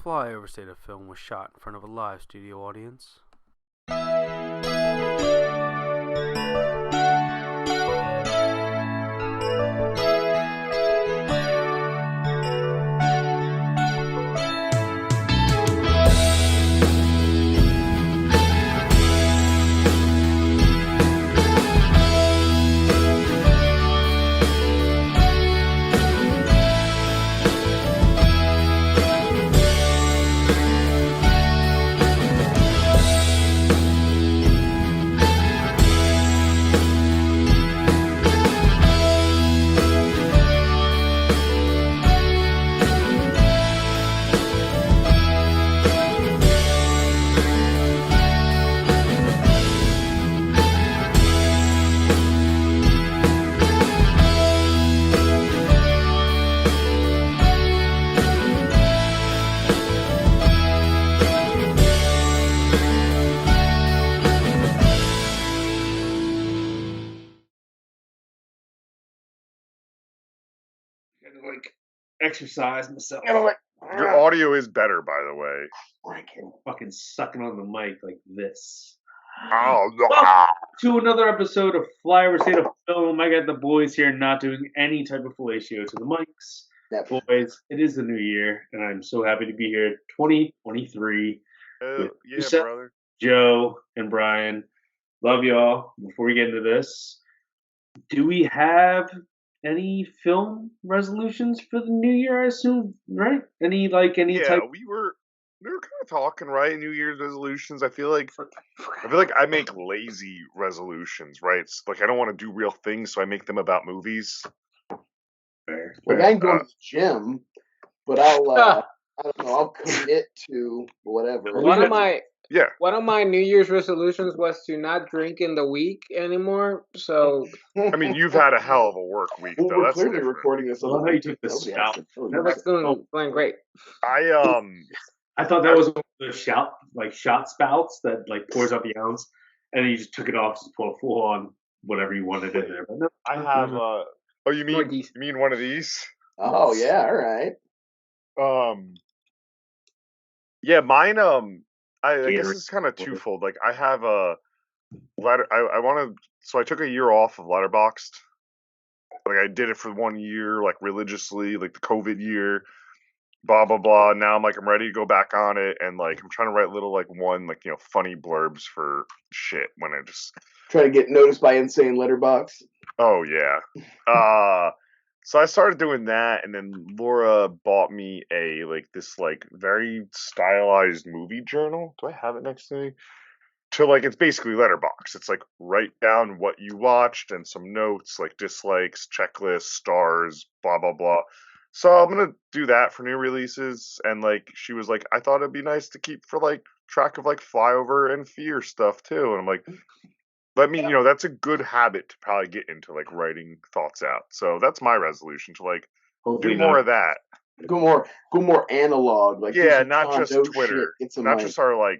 Flyover state of film was shot in front of a live studio audience. Like exercise myself. Your audio is better, by the way. I can fucking sucking on the mic like this. Oh no! Welcome to another episode of Flyover State of Film. I got the boys here not doing any type of fellatio to the mics. Boys, it is the new year, and I'm so happy to be here. 2023. With Yeah, yourself, brother. Joe and Brian. Love y'all. Before we get into this, do we have any film resolutions for the new year? I assume, right? Any type? We were kind of talking, right? New Year's resolutions. I feel like I make lazy resolutions, right? It's like I don't want to do real things, so I make them about movies. Fair. Like I can go to the gym, but I'll I don't know, I'll commit to whatever. One of my New Year's resolutions was to not drink in the week anymore. So I mean, you've had a hell of a work week, well, though. we're That's clearly different. recording this on Well, the how you weekend. took the Nobody shout. has to- that's going great. I thought that was one of the shot spouts that like pours out the ounce, and then you just took it off, just pull full on whatever you wanted in there. But no, I have. Oh, you mean one of these? Oh yeah, all right. Yeah, mine. I guess Gatorade. it's kind of twofold. Like I have a letter. I want to. So I took a year off of Letterboxd. Like I did it for 1 year, like religiously, like the COVID year. Blah blah blah. Now I'm ready to go back on it, and like I'm trying to write little funny blurbs for shit when I just Trying to get noticed by Insane Letterbox. Oh yeah. So I started doing that, and then Laura bought me this very stylized movie journal. Do I have it next to me? It's basically Letterbox. It's like write down what you watched and some notes, like dislikes, checklists, stars, blah blah blah. So I'm gonna do that for new releases, and she was like, I thought it'd be nice to keep for track of Flyover and Fear stuff too, and I'm like, that's a good habit to probably get into writing thoughts out. So that's my resolution to hopefully do more not. of that. Go more analog. Like Yeah, not just Twitter, not mic. just our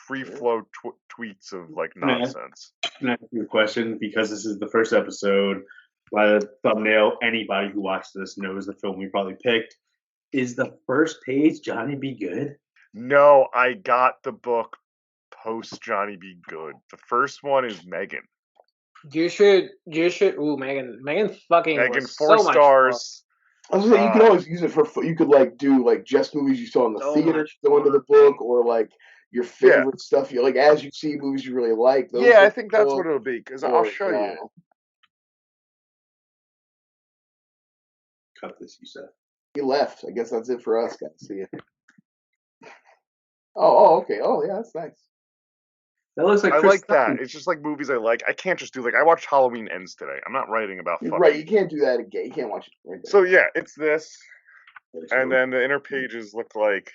free flow tweets of nonsense. Can I ask you a question? Because this is the first episode. By the thumbnail, anybody who watched this knows the film we probably picked. Is the first page Johnny Be Good? No, I got the book post Johnny Be Good. The first one is Megan. You should. Ooh, Megan fucking. Megan, was 4 so much stars. I was saying you could always use it for. You could do just movies you saw in the So theater, much go into the book, or your favorite stuff. You as you see movies you really like. Those I think that's what it'll be, because I'll show you. Cut this, you said. He left. I guess that's it for us, guys. See ya. Oh, okay. Oh, yeah, that's nice. That looks like I Chris like that. Tucker. It's just movies I like. I can't just do I watched Halloween Ends today. I'm not writing about You're fucking. right. You can't do that again. You can't watch it right there. So yeah, it's this, and then the inner pages look like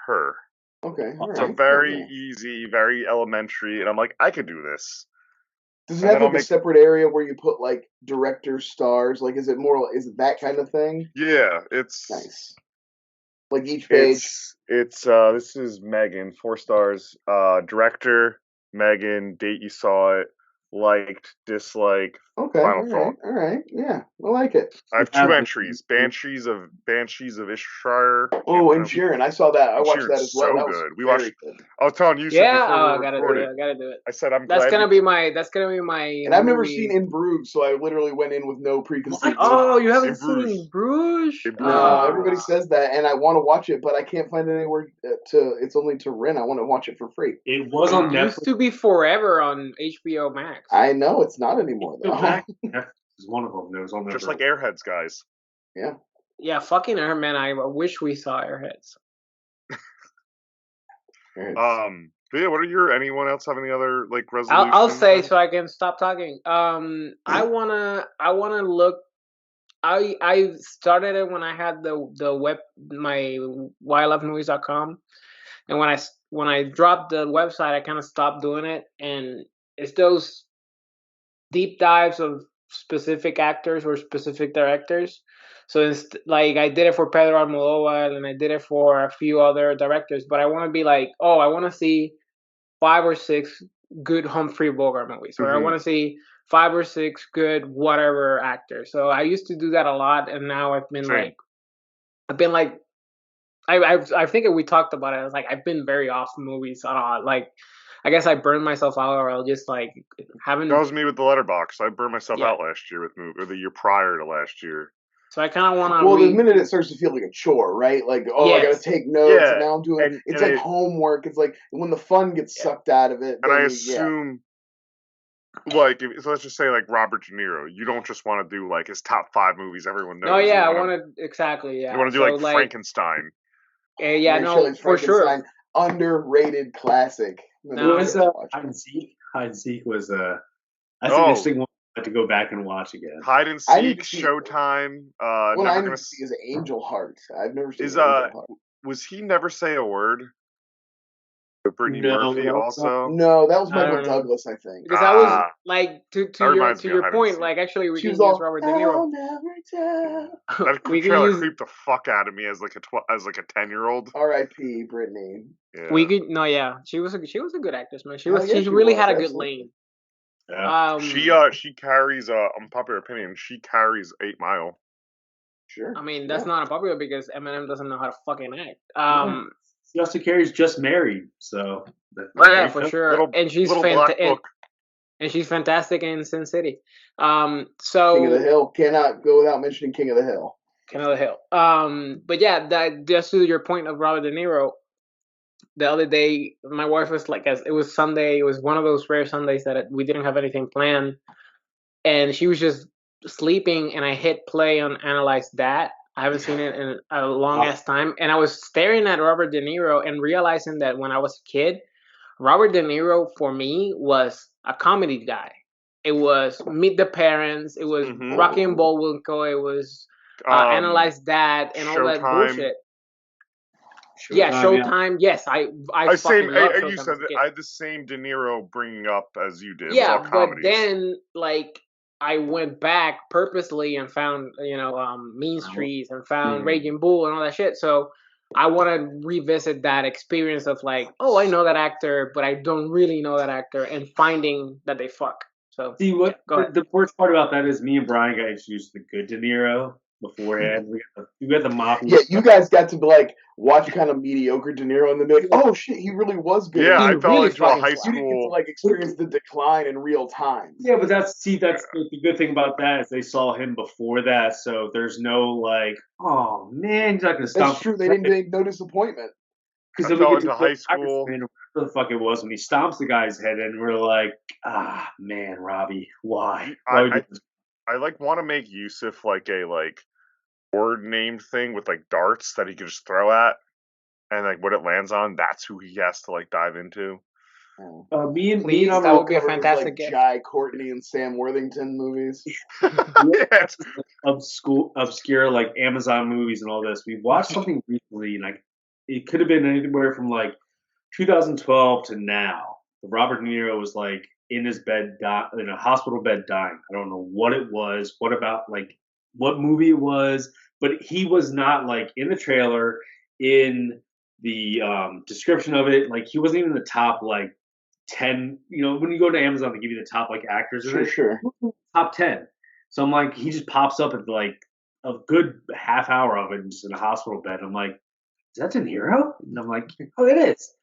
her. Okay. All right. So very easy, very elementary, and I'm like, I could do this. Does it have a separate area where you put director stars? Is it that kind of thing? Yeah, it's nice. Each page. It's this is Megan, 4 stars. Director Megan, date you saw it, liked, disliked, Okay. Final thought. All right. Yeah, I like it. I have two entries: Banshees of Inisherin. Oh, and Sheeran. I saw that. I watched that as well. So that was good. We very watched. good. I was telling you before we recorded. I gotta do it. I said I'm that's glad. Gonna be my. And I've never seen In Bruges, so I literally went in with no preconceived. Oh, you haven't seen Bruges? No, everybody says that, and I want to watch it, but I can't find it anywhere to. It's only to rent. I want to watch it for free. It was on Netflix. It used to be forever on HBO Max. I know it's not anymore though. Netflix is one of them. It was on just like Airheads, guys. Yeah. Yeah, fucking Airman. I wish we saw Airheads. But yeah, what are anyone else have any other like resolutions? I'll say so I can stop talking. I wanna look. I started it when I had the web, my whylovemovies.com, and when I dropped the website, I kind of stopped doing it, and it's those deep dives of specific actors or specific directors. So it's like I did it for Pedro Almodóvar and I did it for a few other directors, but I want to be like, oh, I want to see 5 or 6 good Humphrey Bogart movies, or I want to see 5 or 6 good whatever actors. So I used to do that a lot, and now I've been like, I think we talked about it. I was like, I've been very off movies a lot. Like, I guess I burned myself out, or I'll just like haven't. That was me with the Letterboxd. I burned myself out last year with or the year prior to last year. So I kind of want to. Well, the minute it starts to feel like a chore, right? Like, I got to take notes, and now I'm doing. It's like homework. It's like when the fun gets sucked out of it. And I assume, like, so let's just say, like Robert De Niro, you don't just want to do like his top 5 movies everyone knows. No, I want to exactly. Yeah, you want to do like Frankenstein. For sure. Underrated classic. No, it was Hide and Seek. Hide and Seek was that's an interesting one to go back and watch again. Hide and Seek, Showtime. What I need to see is Angel Heart. I've never seen Angel Heart. Was he Never Say a Word? Brittany Murphy also. No, that was Michael Douglas, I think. Because I was like to your point, like actually we can use Robert De Niro. I'll never tell. That trailer creeped the fuck out of me as like a 10-year-old. R.I.P. Brittany. Yeah. We could she was a good actress, man. She really had a good lane. Yeah. She carries unpopular opinion. She carries 8 Mile. Sure. I mean that's not unpopular because Eminem doesn't know how to fucking act. She also carries Just Married, so. For sure. And she's and she's fantastic in Sin City. So King of the Hill, cannot go without mentioning King of the Hill. King of the Hill. But yeah, that just to your point of Robert De Niro. The other day, my wife was like, it was Sunday. It was one of those rare Sundays that we didn't have anything planned, and she was just sleeping. And I hit play on Analyze That. I haven't seen it in a long ass time, and I was staring at Robert De Niro and realizing that when I was a kid, Robert De Niro for me was a comedy guy. It was Meet the Parents. It was Rocky and Bullwinkle. It was Analyze That and all that bullshit. Showtime. Yes, I fucking love Showtime. You said that I had the same De Niro bringing up as you did. Yeah, but then like I went back purposely and found Mean Streets and found Raging Bull and all that shit. So I want to revisit that experience of like, oh, I know that actor, but I don't really know that actor, and finding that they fuck. So see what the worst part about that is me and Brian got introduced to the good De Niro beforehand. We got the mafia. Yeah, you guys got to like watch kind of mediocre De Niro and then be like, oh shit, he really was good. Yeah, I fell into a high school. You didn't get to like experience the decline in real time. Yeah, but that's the good thing about that is they saw him before that, so there's no like, oh man, he's not gonna stop. That's true. They didn't get no disappointment. Because then we get to high school. Whatever the fuck it was when he stomps the guy's head, and we're like, man, Robbie, why? I like want to make Yusuf like a word name thing with like darts that he could just throw at, and like what it lands on, that's who he has to like dive into. Me and that would be a fantastic like Jai Courtney and Sam Worthington movies. Yes. obscure like Amazon movies and all this. We watched something recently, and it could have been anywhere from like 2012 to now. Robert De Niro was like in his bed, in a hospital bed, dying. I don't know what it was. What movie it was, but he was not like in the trailer, in the description of it. Like he wasn't even in the top like 10. When you go to Amazon, they give you the top like actors. Sure. Top 10. So I'm like, he just pops up at like a good half hour of it, just in a hospital bed. I'm like, is that De Niro? And I'm like, oh, it is.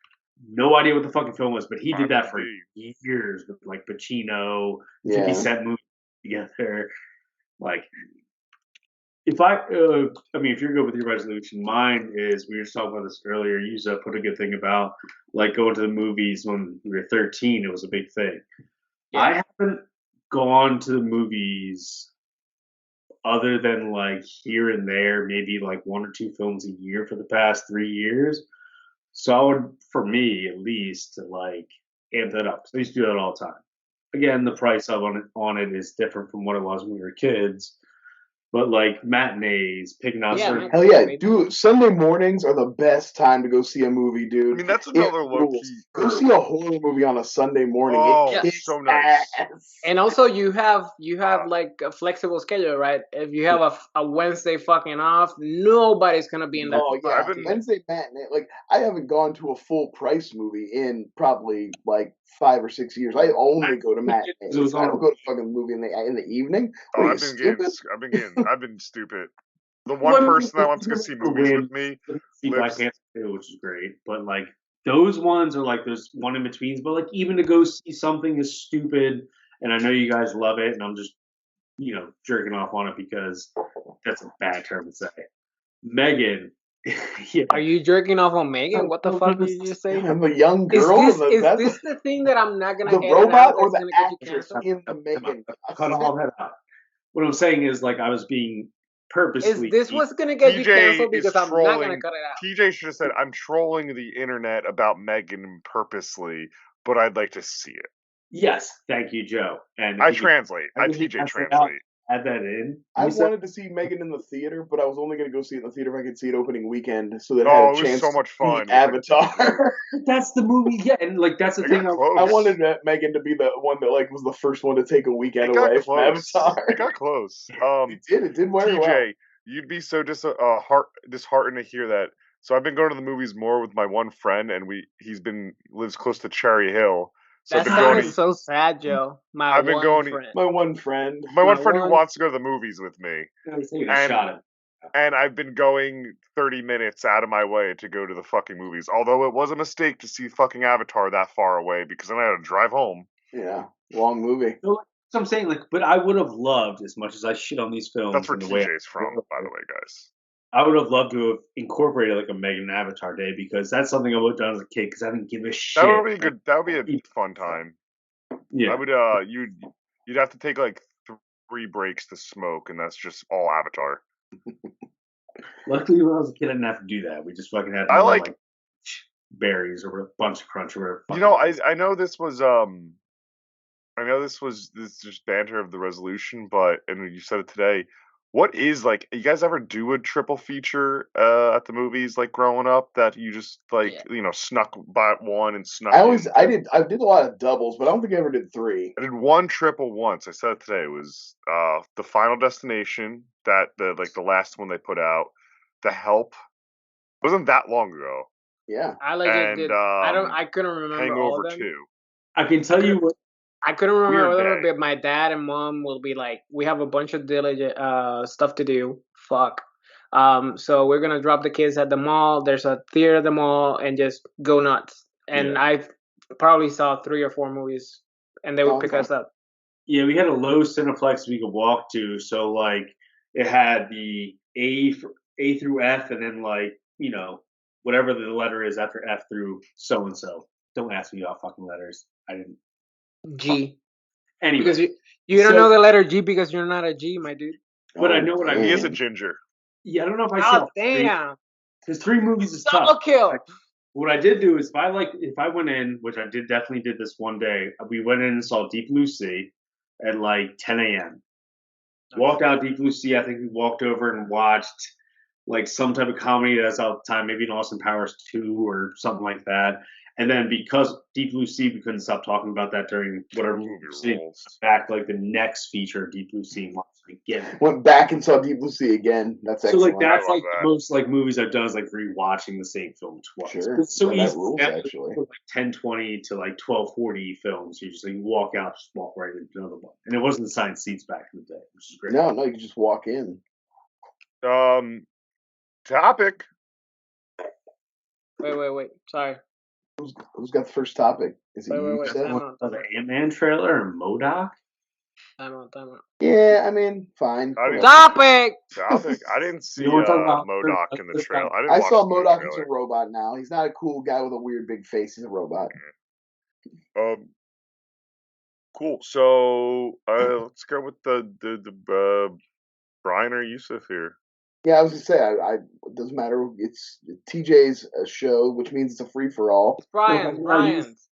No idea what the fucking film was, but he did that for years with like Pacino, 50 Cent movies together. Like, if you're good with your resolution, mine is, we were just talking about this earlier. You put a good thing about like going to the movies when we were 13. It was a big thing. Yeah. I haven't gone to the movies other than like here and there, maybe like 1 or 2 films a year for the past 3 years. So I would, for me at least, to like amp that up. So I used to do that all the time. Again, the price on it is different from what it was when we were kids. But like matinees, picking out certain. Hell yeah, dude! Sunday mornings are the best time to go see a movie, dude. I mean, that's another low key. Go see a horror movie on a Sunday morning. Oh, it's so nice. And also, you have like a flexible schedule, right? If you have a Wednesday fucking off, nobody's gonna be in that. Oh yeah, Wednesday matinee. Like, I haven't gone to a full price movie in probably like 5 or 6 years. I only go to matinees. I don't go to fucking movie in the evening. Oh, I've been stupid. The one person that wants to go see movies with me Black Panther, which is great, but like those ones are like there's one in betweens. But like even to go see something is stupid, and I know you guys love it, and I'm just jerking off on it because that's a bad term to say. Megan. Yeah. Are you jerking off on Megan? What the fuck did you just say? I'm a young girl. Is this the thing that I'm not gonna the robot or the actress in the Megan? Cut all that out. What I'm saying is, like, I was being purposely. Is this what's gonna get you canceled? Because I'm not gonna cut it out. TJ should have said, "I'm trolling the internet about Megan purposely, but I'd like to see it." Yes, thank you, Joe. And I translate. I TJ translate. Add that in. I wanted to see Megan in the theater, but I was only going to go see it in the theater if I could see it opening weekend, so that I had a chance so much fun. To see Avatar. That's the movie, yeah, and like that's the thing. I wanted Megan to be the one that like was the first one to take a weekend away from Avatar. It got close. It did very well. TJ, you'd be so disheartened to hear that. So I've been going to the movies more with my one friend, and he lives close to Cherry Hill. So that sounds so sad, Joe. My one friend who wants to go to the movies with me. And I've been going 30 minutes out of my way to go to the fucking movies. Although it was a mistake to see fucking Avatar that far away because then I had to drive home. Yeah, long movie. So I'm saying, like, but I would have loved, as much as I shit on these films. That's where TJ's from, by the way, guys. I would have loved to have incorporated like a Megan Avatar day because that's something I would have done as a kid because I didn't give a shit. That would be good. That would be a fun time. Yeah. I would. You'd have to take like 3 breaks to smoke, and that's just all Avatar. Luckily, when I was a kid, I didn't have to do that. We just fucking had like berries or a bunch of crunch or whatever. I know this was this just banter of the resolution, and you said it today. What is, like, you guys ever do a triple feature at the movies, like, growing up, that you just, like, snuck by one and snuck I did a lot of doubles, but I don't think I ever did 3. I did 1 triple once. I said it today. It was The Final Destination, the last one they put out. The Help. It wasn't that long ago. Yeah. I did. I couldn't remember Hangover all of them. 2. I can tell you what. I couldn't remember a little bit. My dad and mom will be like, we have a bunch of diligent stuff to do. Fuck. So we're gonna drop the kids at the mall. There's a theater at the mall, and just go nuts. And I probably saw 3 or 4 movies, and they would pick us up. Yeah, we had a low Cineplex we could walk to, so like it had the A through F, and then like whatever the letter is after F through so and so. Don't ask me about fucking letters. I didn't. G. Anyway, because you don't know the letter G because you're not a G, my dude. But I know what I mean. He is a ginger. Yeah, I don't know if I saw. Damn. Because 3 movies is Double tough. Kill. What I did do is if I went in, which I definitely did this one day, we went in and saw Deep Blue Sea at like 10 a.m. Walked out Deep Blue Sea. I think we walked over and watched like some type of comedy that's out the time, maybe in Austin Powers 2 or something like that. And then because Deep Blue Sea, we couldn't stop talking about that during whatever movie we were seeing. Back like the next feature, Deep Blue Sea, again. Went back and saw Deep Blue Sea again. That's excellent. So like that's like the most like movies I've done is like rewatching the same film twice. Sure, it's so easy. That rules, actually. Like 10:20 to like 12:40 films, you just like walk out, just walk right into another one, and it wasn't assigned seats back in the day, which is great. No, you could just walk in. Topic. Wait. Sorry. Who's got the first topic? Is it you? The Ant-Man trailer or MODOK? Time out. Yeah, I mean, fine. Topic. I didn't see MODOK in the trailer. I saw MODOK as a robot now. He's not a cool guy with a weird big face. He's a robot. Cool. So let's go with the Brian or Yusuf here. Yeah, I was gonna say, it doesn't matter. It's TJ's show, which means it's a free for all. It's Brian.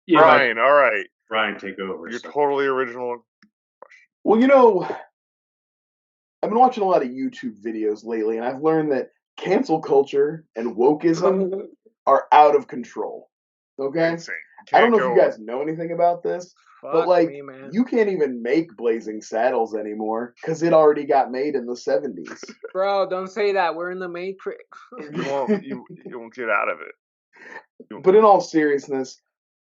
Yeah, Brian, all right. Brian, take over. You're totally original. Well, I've been watching a lot of YouTube videos lately, and I've learned that cancel culture and wokeism are out of control. Okay? I don't know if you guys know anything about this, but you can't even make Blazing Saddles anymore because it already got made in the 70s. Bro, don't say that. We're in the Matrix. You won't get out of it. But in all seriousness,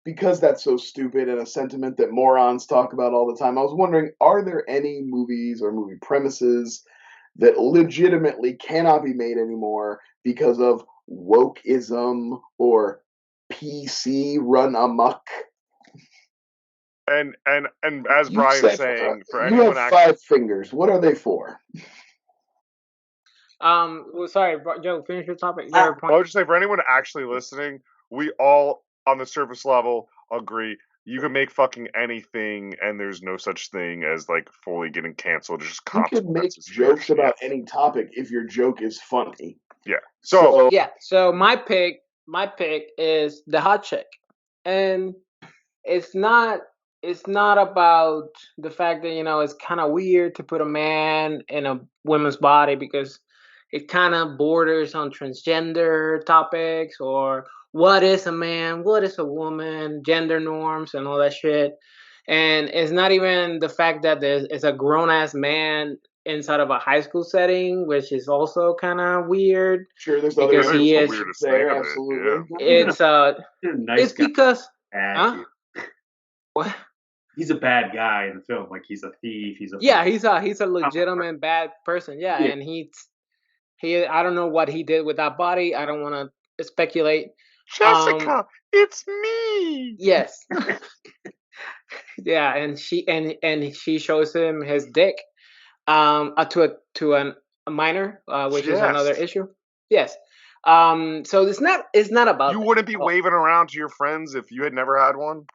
because that's so stupid and a sentiment that morons talk about all the time, I was wondering, are there any movies or movie premises that legitimately cannot be made anymore because of wokeism or PC run amok? And as Brian's saying, for you anyone have 5 fingers. What are they for? Well, sorry, Joe. Finish your topic. I would just say, for anyone actually listening, we all, on the surface level, agree you can make fucking anything, and there's no such thing as like fully getting canceled. It's just consequences. You can make jokes about any topic if your joke is funny. Yeah. So my pick is the hot chick, and it's not about the fact that it's kind of weird to put a man in a woman's body because it kind of borders on transgender topics or what is a man, what is a woman, gender norms and all that shit. And it's not even the fact that it's a grown-ass man inside of a high school setting, which is also kind of weird. Sure, there's because he is there, absolutely. It's because what? He's a bad guy in the film. Like he's a thief. He's a legitimate bad person. Yeah, and he I don't know what he did with that body. I don't want to speculate. Jessica, it's me. Yes. Yeah, and she shows him his dick, to a minor, which is another issue. Yes. So it's not about. You wouldn't be waving around to your friends if you had never had one.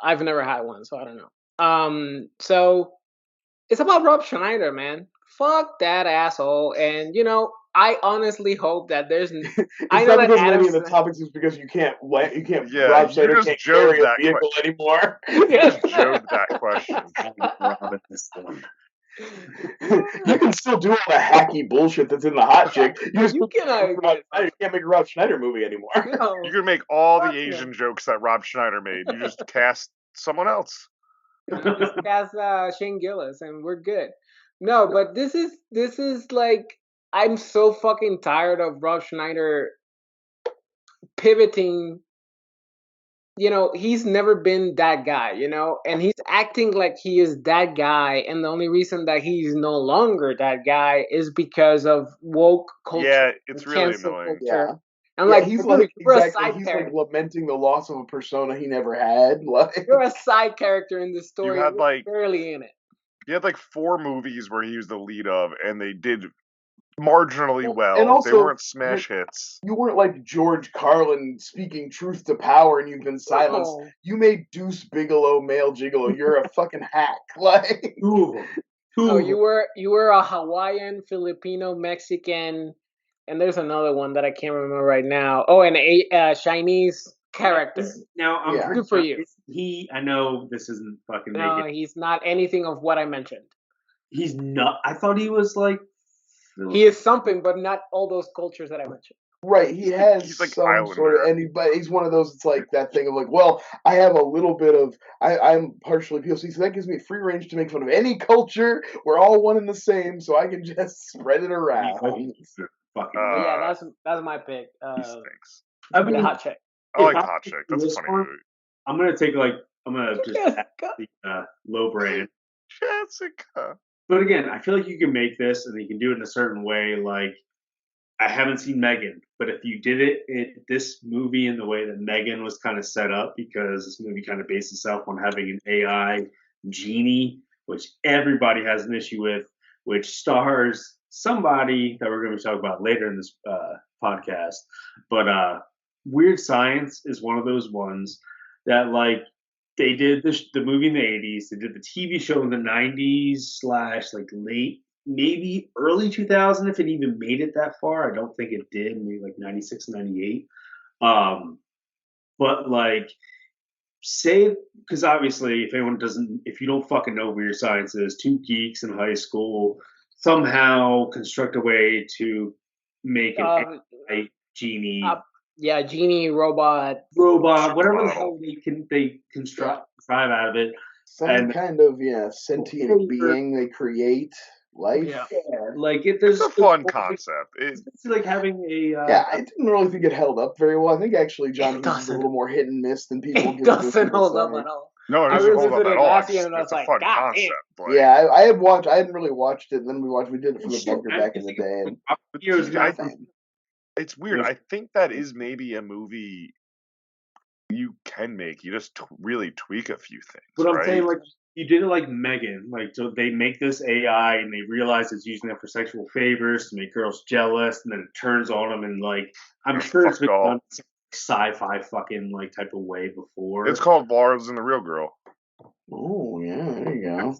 I've never had one, so I don't know. So it's about Rob Schneider, man. Fuck that asshole. And I honestly hope that there's. I know that many of the topics is because you can't. Rob Schneider can't carry a vehicle anymore. You just joked that question. You can still do all the hacky bullshit that's in the hot chick. You can't make a Rob Schneider movie anymore. No. You can make all the Asian jokes that Rob Schneider made. You just cast someone else. Just cast Shane Gillis, and we're good. No, but this is like, I'm so fucking tired of Rob Schneider pivoting. He's never been that guy, and he's acting like he is that guy. And the only reason that he's no longer that guy is because of woke culture. Yeah, it's really annoying. Yeah. And he's lamenting the loss of a persona he never had. You're a side character in this story. You had barely in it. He had 4 movies where he was the lead of, and they did marginally well. And also, they weren't smash hits. You weren't like George Carlin speaking truth to power and you've been silenced. Oh. You made Deuce Bigelow male gigolo. You're a fucking hack. You were a Hawaiian, Filipino, Mexican, and there's another one that I can't remember right now. Oh, and a Chinese character. Now, I'm good for you. I know this isn't fucking. No, he's not anything of what I mentioned. He's not. I thought he was like He is something, but not all those cultures that I mentioned. Right, he has He's like some Islander. sort of, but he's one of those. It's like that thing of like, well, I have a little bit of, I'm partially POC, so that gives me free range to make fun of any culture. We're all one and the same, so I can just spread it around. Yeah, that's my pick. He stinks. I mean, Hot Chick. I like Hot Chick. That's a funny movie. I'm gonna just add the low brand. Jessica. But again, I feel like you can make this, and you can do it in a certain way. Like, I haven't seen Megan, but if you did this movie in the way that Megan was kind of set up, because this movie kind of based itself on having an AI genie, which everybody has an issue with, which stars somebody that we're going to be talking about later in this podcast. But Weird Science is one of those ones that, like, they did the movie in the 80s, they did the TV show in the 90s / like late, maybe early 2000, if it even made it that far. I don't think it did, maybe like 96, 98. But like, say, because obviously, if you don't fucking know Weird Science is, two geeks in high school somehow construct a way to make an AI genie. Yeah, genie, robot, whatever the hell they contrive out of it. Some kind of sentient being they create. Life. Yeah, like it's a fun concept. It's like having a. I didn't really think it held up very well. I think actually John Hughes is a little more hit and miss than people give it. It doesn't hold up at all. No, it doesn't hold up at all. It's a fun concept. Yeah, I hadn't really watched it. And then we did it for the bunker back in the day. And it's weird. I think that is maybe a movie you can make. You just really tweak a few things. But I'm saying, like, you did it like Megan. Like, so they make this AI and they realize it's using it for sexual favors to make girls jealous, and then it turns on them. And like, I'm sure it's been done sci-fi fucking like type of way before. It's called Lars and the Real Girl. Oh yeah, there you go.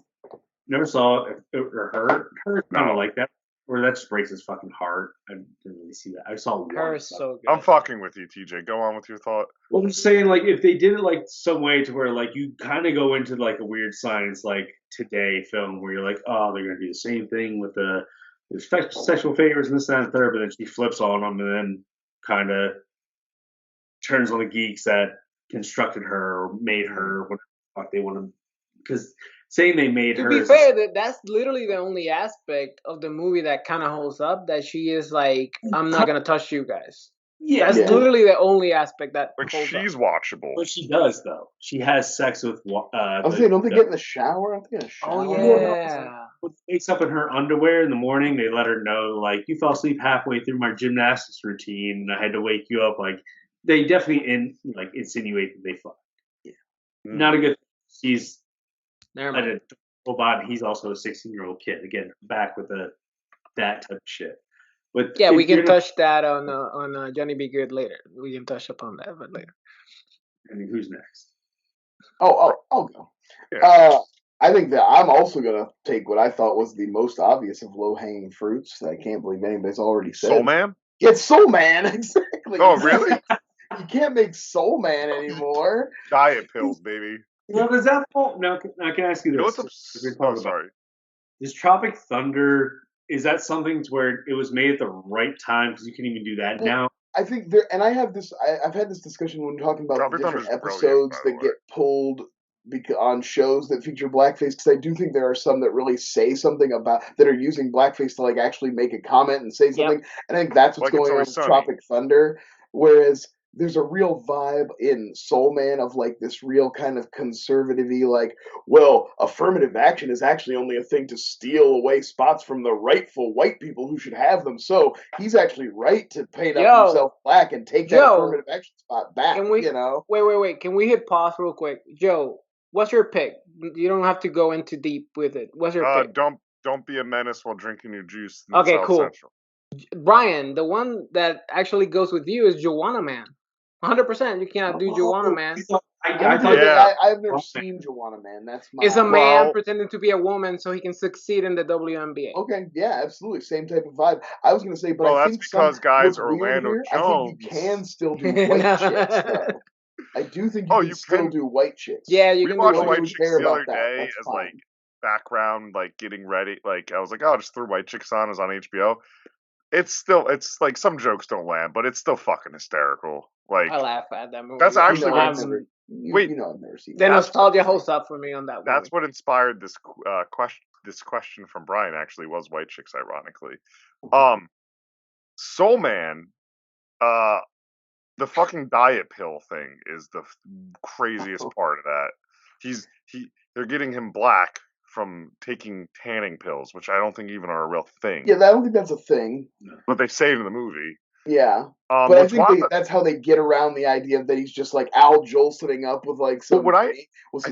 Never saw it or her kind of like that. Or that just breaks his fucking heart. I didn't really see that. I saw one. Her is so good. I'm fucking with you, TJ. Go on with your thought. Well, I'm just saying, like, if they did it like some way to where like you kind of go into like a Weird Science like Today film where you're like, oh, they're gonna do the same thing with the sexual favors and this, that, and the third, but then she flips on them and then kind of turns on the geeks that constructed her or made her what the fuck they want to, because. Saying they made her. To be fair, that's literally the only aspect of the movie that kind of holds up. That she is like, I'm not gonna touch you guys. Yeah, that's literally the only aspect that. Like she's watchable. But she does though. She has sex with. Don't they get in the shower? I think in a shower. Oh yeah. Wakes up in her underwear in the morning. They let her know, like, you fell asleep halfway through my gymnastics routine, and I had to wake you up. Like, they definitely insinuate that they fucked. Yeah, not a good. She's. A robot. He's also a 16-year-old kid. Again, back with that type of shit. But yeah, we can touch that on Johnny Be Good later. We can touch upon that, but later. I mean, who's next? I'll go. Yeah. I think that I'm also gonna take what I thought was the most obvious of low-hanging fruits. That I can't believe anybody's already said. Soul Man. It's Soul Man, exactly. Oh, really? You can't make Soul Man anymore. Diet pills, baby. Well, does that fall? Now, I can ask you this. Sorry. Is Tropic Thunder, is that something to where it was made at the right time? Because you can even do that now. I think and I have this. I've had this discussion when talking about Tropic different episodes that get pulled on shows that feature blackface. Because I do think there are some that really say something about that are using blackface to like actually make a comment and say something. Yep. And I think that's what's going on with Tropic Thunder. Whereas there's a real vibe in Soul Man of like this real kind of conservative-y, like, well, affirmative action is actually only a thing to steal away spots from the rightful white people who should have them. So he's actually right to paint up himself black and take that affirmative action spot back. Wait. Can we hit pause real quick? Joe, what's your pick? You don't have to go into deep with it. What's your pick? Don't be a menace while drinking your juice. Okay, cool. Central. Brian, the one that actually goes with you is Joanna Man. 100%. You cannot do Joanna Man. I've never seen Joanna Man. That's my. It's a man pretending to be a woman so he can succeed in the WNBA. Okay, yeah, absolutely, same type of vibe. I was going to say, but I think because guys, Orlando Jones. I think you can still do white chicks. Though. I do think you can still do white chicks. Yeah, you can do white chicks the other day as like background, like getting ready. Like I was like, oh, just threw White Chicks on. It was on HBO. It's like some jokes don't land, but it's still fucking hysterical. Like I laugh at that movie. that's actually I've what. never, Wait, I've never seen the that. nostalgia holds up for me on that movie. That's what inspired this question. This question from Brian actually was White Chicks, ironically. Soul Man, the fucking diet pill thing is the craziest part of that. They're getting him black from taking tanning pills, which I don't think even are a real thing. Yeah, I don't think that's a thing. But they say it in the movie. Yeah. But I think that's how they get around the idea that he's just like Al Jolsoning up with like some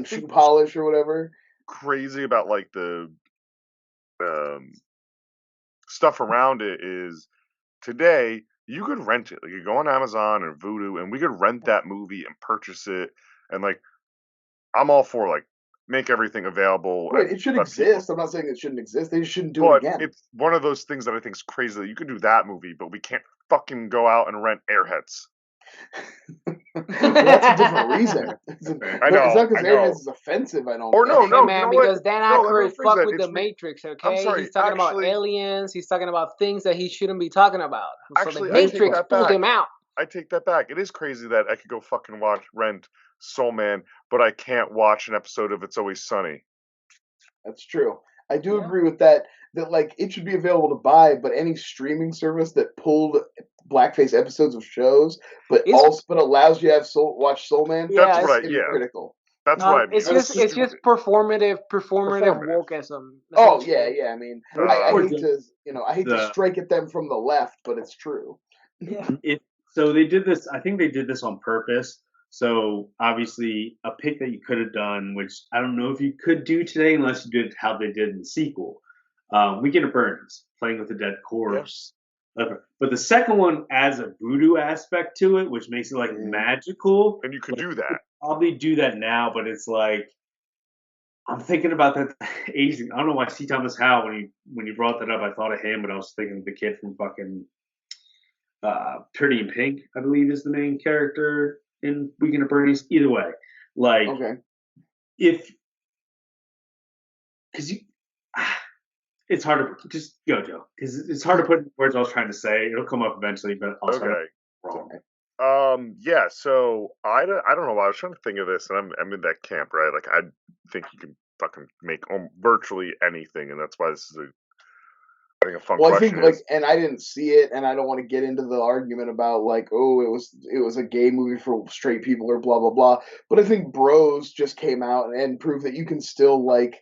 shoe polish or whatever. Crazy about like the stuff around it is today you could rent it. Like you go on Amazon or Vudu and we could rent that movie and purchase it, and like I'm all for like make everything available. Right, it should exist. I'm not saying it shouldn't exist. They just shouldn't do it again. It's one of those things that I think is crazy that you could do that movie, but we can't fucking go out and rent Airheads. That's a different reason. I know. It's not because Airheads is offensive. I don't. Or no, man, because Dan Aykroyd fucked with the Matrix. Okay, I'm sorry, he's talking about aliens. He's talking about things that he shouldn't be talking about. So the Matrix pulled him out. I take that back. It is crazy that I could go fucking rent Soul Man, but I can't watch an episode of It's Always Sunny. That's true. I do agree with that. That like it should be available to buy, but any streaming service that pulled blackface episodes of shows, but allows you to have watch Soul Man. That's right. Yeah, critical. That's what I mean. It's just performative wokeism. Oh yeah. I mean, I hate to strike at them from the left, but it's true. Yeah. So they did this. I think they did this on purpose. So obviously, a pick that you could have done, which I don't know if you could do today, unless you did how they did in the sequel. Weekend at Bernie's, Playing with a Dead Corpse. Yes. But the second one adds a voodoo aspect to it, which makes it like magical. And you could do that. Probably do that now, but it's like I'm thinking about that aging. I don't know why C. Thomas Howell when you brought that up, I thought of him, but I was thinking of the kid from fucking Pretty in Pink, I believe is the main character in Weekend at Bernie's. Either way, like because it's hard to just go, Joe, because it's hard to put in words I was trying to say. It'll come up eventually, but I'll start wrong. Yeah. So I don't know why I was trying to think of this, and I'm in that camp, right? Like I think you can fucking make virtually anything, and that's why this is I think a fun question. I think and I didn't see it, and I don't want to get into the argument about like, oh, it was a gay movie for straight people or blah blah blah. But I think Bros just came out and proved that you can still like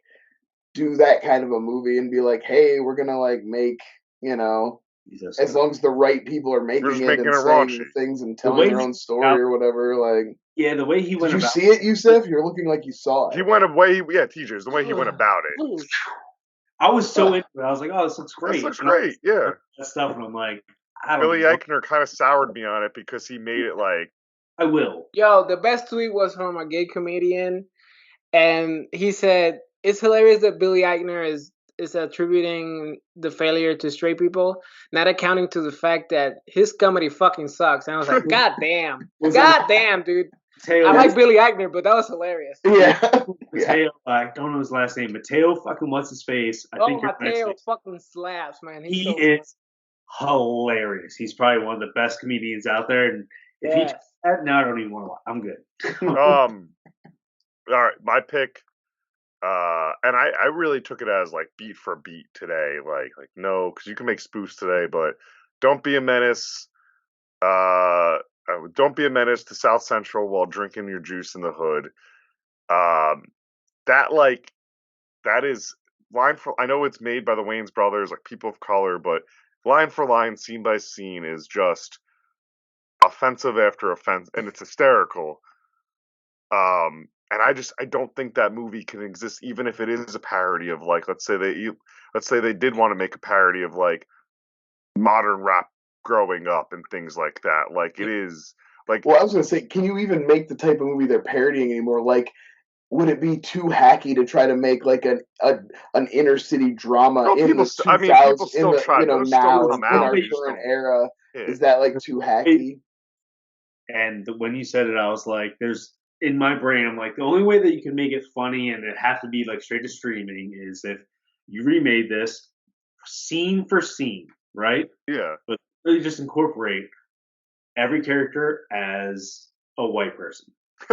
do that kind of a movie and be like, hey, we're gonna like make as long as the right people are making it and saying things and telling their own story or whatever. Like, yeah, the way he went. Did you see it, Yusef? You're looking like you saw it. He went away. Yeah, TJ's the way he went about it. I was so into it. I was like, "Oh, this looks great." This looks great. Yeah. That stuff, and I'm like, Billy Eichner kind of soured me on it because he made it like. I will. Yo, the best tweet was from a gay comedian, and he said, "It's hilarious that Billy Eichner is attributing the failure to straight people, not accounting to the fact that his comedy fucking sucks." And I was like, God damn, dude. I like Billy Eichner, but that was hilarious. Yeah. Mateo, I don't know his last name. Mateo fucking what's his face? I think Mateo fucking slaps, man. He is hilarious. He's probably one of the best comedians out there. And if he does that, now I don't even want to watch. I'm good. All right, my pick. And I really took it as like beat for beat today. Like no, because you can make spoofs today, but don't be a menace. Don't be a menace to South Central while drinking your juice in the hood. That is line for. I know it's made by the Wayans brothers, like people of color, but line for line, scene by scene, is just offensive after offense, and it's hysterical. And I don't think that movie can exist, even if it is a parody of like, let's say they did want to make a parody of like modern rap growing up and things like that. Like it is like. Well, I was gonna say, can you even make the type of movie they're parodying anymore? Like, would it be too hacky to try to make like an inner city drama in the 2000s? In our current era, is that like too hacky? And when you said it, I was like, in my brain, I'm like, the only way that you can make it funny and it has to be like straight to streaming is if you remade this scene for scene, right? Yeah. But really just incorporate every character as a white person.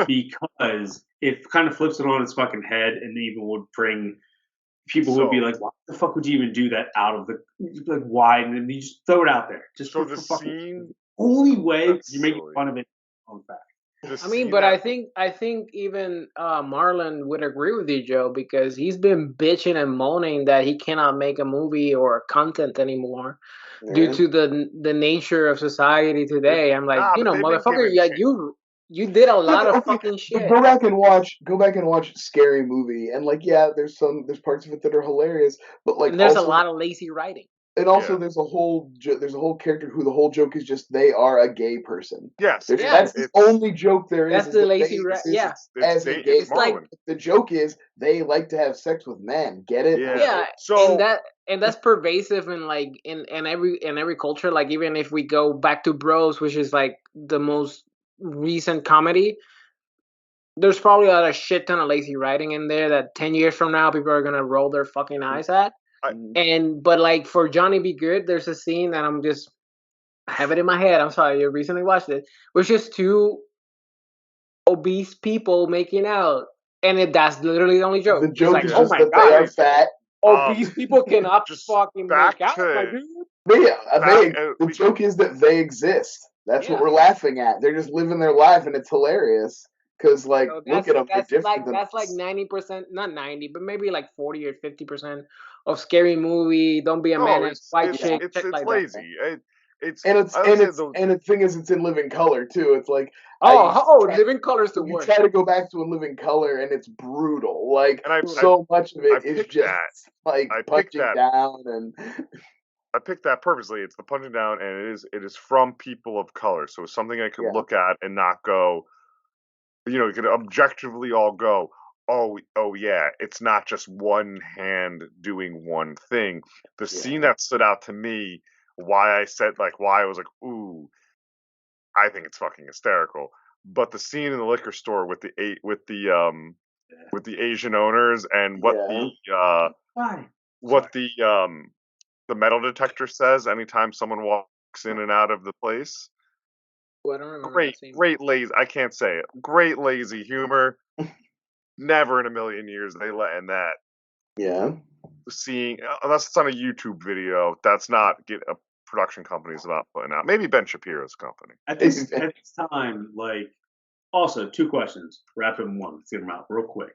Because it kind of flips it on its fucking head and even would bring people would be like, why the fuck would you even do that out of the like why? And then you just throw it out there. Just So for the fucking scene only way that's you're making silly. fun of it on fact. The I mean, scene but that I think even Marlon would agree with you, Joe, because he's been bitching and moaning that he cannot make a movie or content anymore due Yeah. to the nature of society today. I'm like, but they've been motherfucker, given yeah, chance. you did a lot of Okay, fucking but shit. go back and watch Scary Movie, and like, yeah, there's parts of it that are hilarious, but like And there's also a lot of lazy writing. and also Yeah. there's a whole character who the whole joke is just they are a gay person. Yes, There's, Yeah. that's the only joke there is. That's is the that lazy they exist yeah. as a gay. It's like- Marlon. The joke is they like to have sex with men. Get it? Yeah. Yeah, So and that's pervasive in like in every culture. Like even if we go back to Bros, which is like the most recent comedy, there's probably a shit ton of lazy writing in there that 10 years from now people are gonna roll their fucking eyes at. But like for Johnny Be Good, there's a scene that I have it in my head. I'm sorry, I recently watched it, which is two obese people making out, and that's literally the only joke. The It's joke like, is oh just my that god, they are fat. obese people cannot just fucking back make out, my to- dude. The joke is that they exist. That's what Yeah. we're laughing at. They're just living their life, and it's hilarious. Because, like, So look at them. They're different than that's like us. 90%, not 90, but maybe like 40 or 50% of Scary Movie. Don't be a no, menace, white it's chick, it's, shit it's like lazy. It's And it's I would and say it's those- and the thing is, it's in living color too. It's like that. Living Color's the you worst. try to go back to a living color, and it's brutal. Like And so much of it I is picked just that. like I picked punching that. down and. I picked that purposely. It's the punching down, and it is from people of color, so it's something I could Yeah. look at and not go. You could objectively all go, oh yeah, it's not just one hand doing one thing. The scene that stood out to me, why I was like, ooh, I think it's fucking hysterical. But the scene in the liquor store with the Asian owners and what the metal detector says anytime someone walks in and out of the place. I don't remember that scene. Great lazy. I can't say it. Great lazy humor. Never in a million years they let in that. Yeah. Seeing unless it's on a YouTube video, that's not a production company's not putting out. Maybe Ben Shapiro's company. At this time, like, also 2 questions wrapped in one. Let's get them out real quick.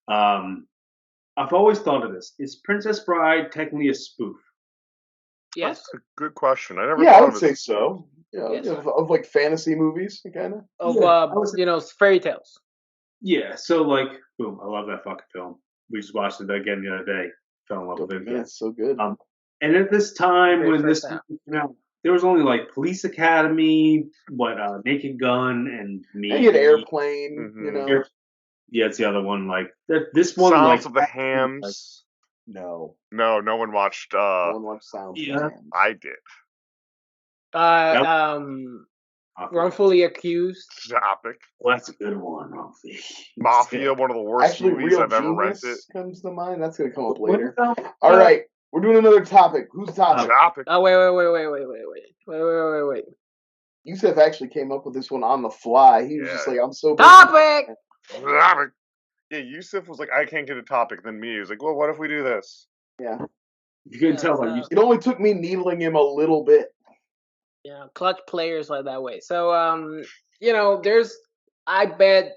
I've always thought of this: is Princess Bride technically a spoof? Yes. That's a good question. I never. Yeah, thought I would of say it. so. Yeah, Yes. of like fantasy movies, kind of. Of fairy tales. Yeah. So like, boom! I love that fucking film. We just watched it again the other day. Fell in love with it again. It's so good. And at this time, Great when first this half. came out, there was only like Police Academy, Naked Gun, and And you had Airplane, Mhm. Yeah, it's the other one. Like this one, Silence like of the Hams. No. No one watched. No one watched Silence of the Hams. I did. Wrongfully Accused. Topic. Well, that's a good one. Wrongfully. Mafia, one of the worst Actually, movies Real I've ever rented. Genius comes to mind. That's going to come up What later. about- All right, we're doing another topic. Who's topic? Topic. Oh wait. Yusef actually came up with this one on the fly. He was just like, I'm so busy. Topic. Topic. Yeah, Yusuf was like, I can't get a topic. Then me, he was like, well, what if we do this? Yeah. You can tell by It only took me needling him a little bit. Yeah, clutch players like that way. So I bet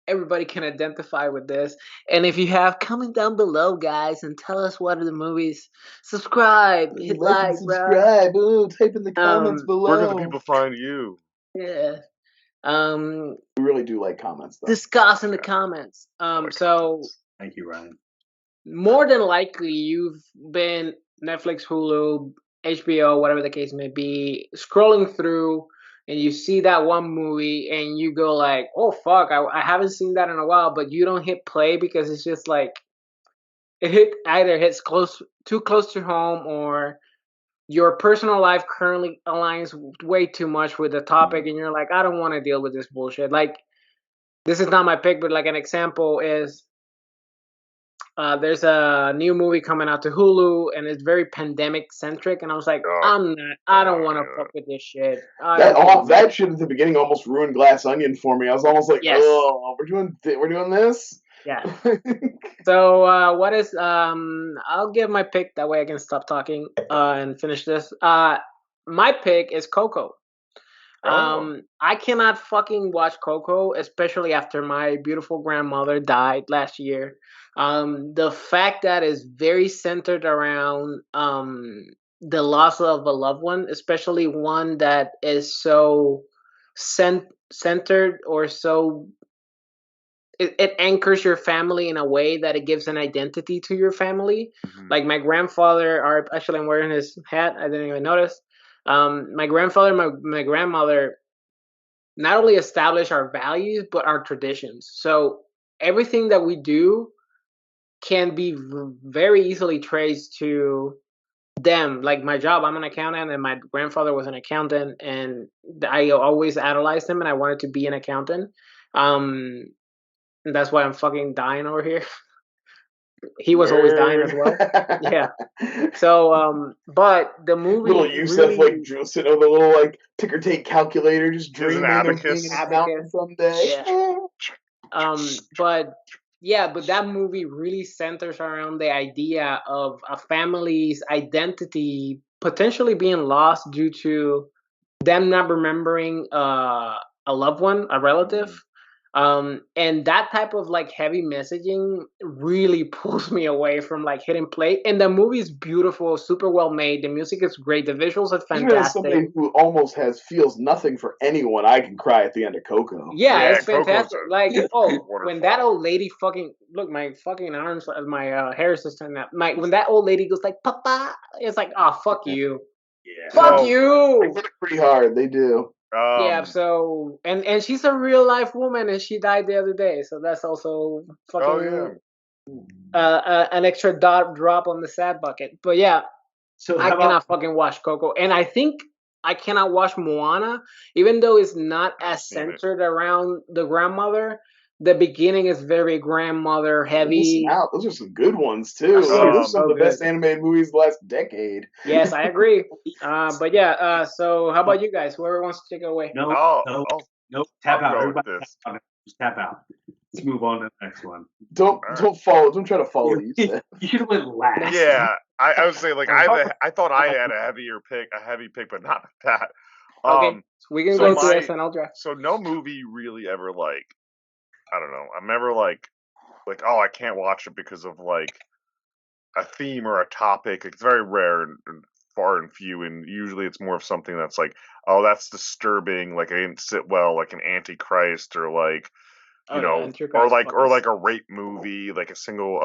everybody can identify with this. And if you have, comment down below, guys, and tell us what are the movies. Subscribe, hit like, and subscribe. Ooh, type in the comments below. Where do the people find you? Yeah. We really do like comments, though. Discuss in the comments. Thank you, Ryan. More than likely, you've been Netflix, Hulu, HBO, whatever the case may be, scrolling through, and you see that one movie, and you go like, "Oh fuck, I haven't seen that in a while," but you don't hit play because it's just like either hits too close to home, or your personal life currently aligns way too much with the topic, and you're like, "I don't want to deal with this bullshit." Like, this is not my pick, but like an example is there's a new movie coming out to Hulu, and it's very pandemic centric. And I was like, I don't want to fuck with this shit. That shit at the beginning almost ruined Glass Onion for me. I was almost like, oh, we're doing this. Yeah. So what is I'll give my pick, that way I can stop talking and finish this. My pick is Coco. I cannot fucking watch Coco, especially after my beautiful grandmother died last year. The fact that is very centered around the loss of a loved one, especially one that is so centered or so it anchors your family in a way that it gives an identity to your family. Mm-hmm. Like my grandfather, actually I'm wearing his hat, I didn't even notice. My grandfather, my grandmother not only establish our values, but our traditions. So everything that we do can be very easily traced to them. Like my job, I'm an accountant, and my grandfather was an accountant, and I always idolized him, and I wanted to be an accountant. And that's why I'm fucking dying over here. He was always dying as well. Yeah. So, but the movie little Yusef like sitting with a little like ticker tape calculator, just dreaming of being an accountant someday. Yeah. But that movie really centers around the idea of a family's identity potentially being lost due to them not remembering a loved one, a relative. And that type of like heavy messaging really pulls me away from like hitting play. And the movie is beautiful, super well made. The music is great. The visuals are fantastic. As somebody who almost feels nothing for anyone, I can cry at the end of Coco. Yeah, it's fantastic. Like, when that old lady fucking look, my fucking arms, my hair is just turning out. When that old lady goes like, "Papa," it's like, oh, fuck you. Yeah. Fuck you. They hit it pretty hard. They do. Yeah, so and she's a real life woman, and she died the other day, so that's also fucking an extra drop on the sad bucket. But yeah, so I cannot fucking watch Coco, and I think I cannot watch Moana, even though it's not as centered around the grandmother. The beginning is very grandmother heavy. Those are some good ones too. Those are some of the best animated movies of the last decade. Yes, I agree. But yeah, so how about you guys? Whoever wants to take it away. No. Tap out. Everybody tap out. Just tap out. Let's move on to the next one. Don't follow. Don't try to follow you. You should have went last. Yeah, I would say like I thought I had a heavy pick, but not that. Okay, so we can go to SNL Draft. So no movie really ever like. I don't know. I'm never like, oh, I can't watch it because of like a theme or a topic. It's very rare and far and few, and usually it's more of something that's like, oh, that's disturbing. Like I didn't sit well, like an Antichrist, or like, or like a rape movie, like a single.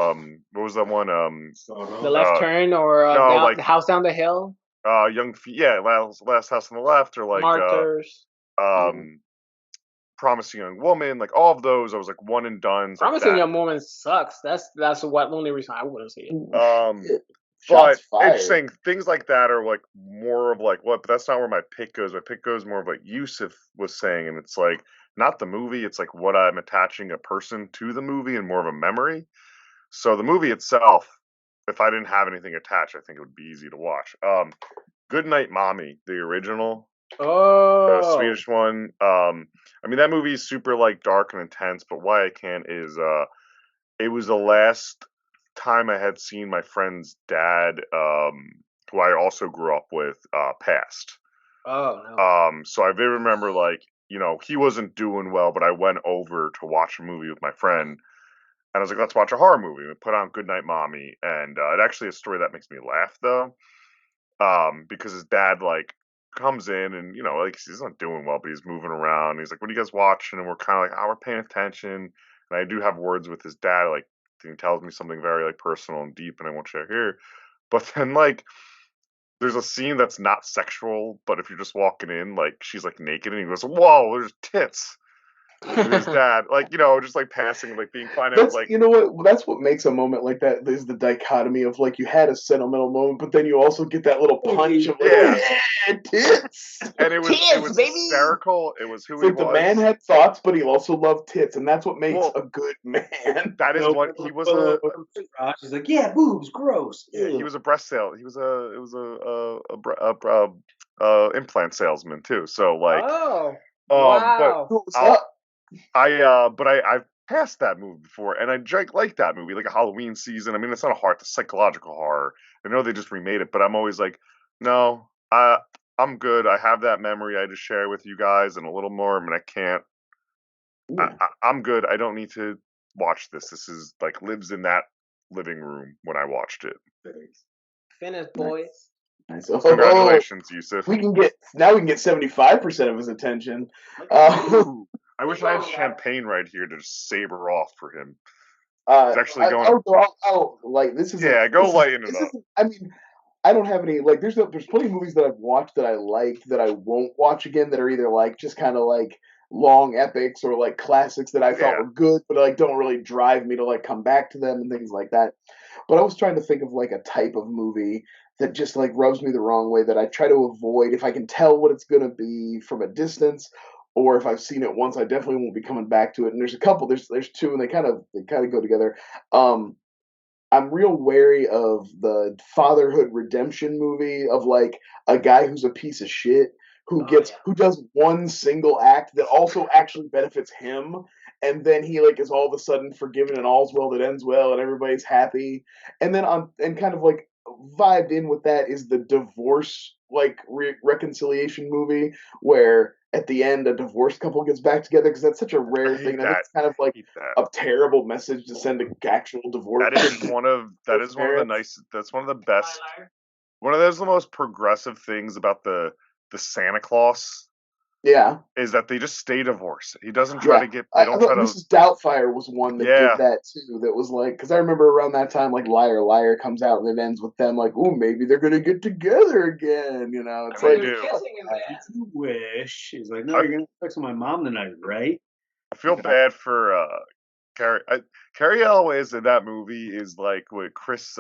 What was that one? The Left Turn, or like House Down the Hill. Last House on the Left, or like Martyrs. Promising Young Woman, like all of those, I was like one and done. Promising Young Woman sucks. That's what only reason I wouldn't see it. But it's saying things like that are like more of like what, but that's not where my pick goes. My pick goes more of like Yusuf was saying, and it's like not the movie, it's like what I'm attaching a person to the movie and more of a memory. So the movie itself, if I didn't have anything attached, I think it would be easy to watch. Goodnight Mommy, the original. The Swedish one. I mean that movie is super like dark and intense, but why I can't is it was the last time I had seen my friend's dad, who I also grew up with, passed. Oh no. So I very remember like, he wasn't doing well, but I went over to watch a movie with my friend, and I was like, let's watch a horror movie. We put on Goodnight Mommy, and it actually a story that makes me laugh though. Because his dad like comes in and like he's not doing well, but he's moving around. He's like, "What are you guys watching?" And we're kind of like, "Oh, we're paying attention." And I do have words with his dad, like he tells me something very like personal and deep, and I won't share here. But then like, there's a scene that's not sexual, but if you're just walking in, like she's like naked, and he goes, "Whoa, there's tits." with his dad, like just like passing, like being fine. I was That's like, you know what that's what makes a moment like that is the dichotomy of like you had a sentimental moment, but then you also get that little punch of like yeah, tits. and it Tits, was baby. hysterical. It was who It's he like the man was. had thoughts, but he also loved tits, and that's what makes Well, a good man. that is what he was She's like, yeah, boobs, gross. yeah, he Ew. was a breast sale. He was implant salesman too. So like, Oh, but wow. What's I'll up? I've passed that movie before, and I like that movie, like a Halloween season. I mean, it's not a horror, it's a psychological horror. I know they just remade it, but I'm always like, no, I'm good. I have that memory. I just share with you guys, and a little more. I mean, I can't. Yeah. I'm good. I don't need to watch this. This is like lives in that living room when I watched it. Finish, boys. Nice. Congratulations, Yusuf. We can get 75% of his attention. Ooh, I wish I had champagne right here to just saber off for him. It's actually going. I'll like this is Yeah, go lighten it up. I mean, I don't have any like. There's plenty of movies that I've watched that I liked that I won't watch again that are either like just kind of like long epics or like classics that I thought Yeah. were good, but like don't really drive me to like come back to them and things like that. But I was trying to think of like a type of movie that just like rubs me the wrong way that I try to avoid if I can tell what it's gonna be from a distance, or if I've seen it once, I definitely won't be coming back to it. And there's a couple, there's two, and they kind of go together. Um, I'm real wary of the fatherhood redemption movie of like a guy who's a piece of shit who does one single act that also actually benefits him, and then he like is all of a sudden forgiven and all's well that ends well and everybody's happy. And then on and kind of like vibed in with that is the divorce like reconciliation movie where at the end a divorced couple gets back together because that's such a I rare thing. hate And I think that. it's kind of like I hate that. a terrible message to send to actual divorce. That is one of the nice. That's one of the best. One of those the most progressive things about the Santa Claus Yeah, is that they just stay divorced. He doesn't try yeah. to get. They don't I try thought to. Mrs. Doubtfire was one that did Yeah, that too. That was like, because I remember around that time, like Liar Liar comes out and it ends with them like, oh, maybe they're gonna get together again. You know, it's and they like, They're do. kissing in there. You wish. He's like, no, I, you're gonna have sex with my mom tonight, right? I feel bad for Carrie. Carrie Elways in that movie is like with Chris.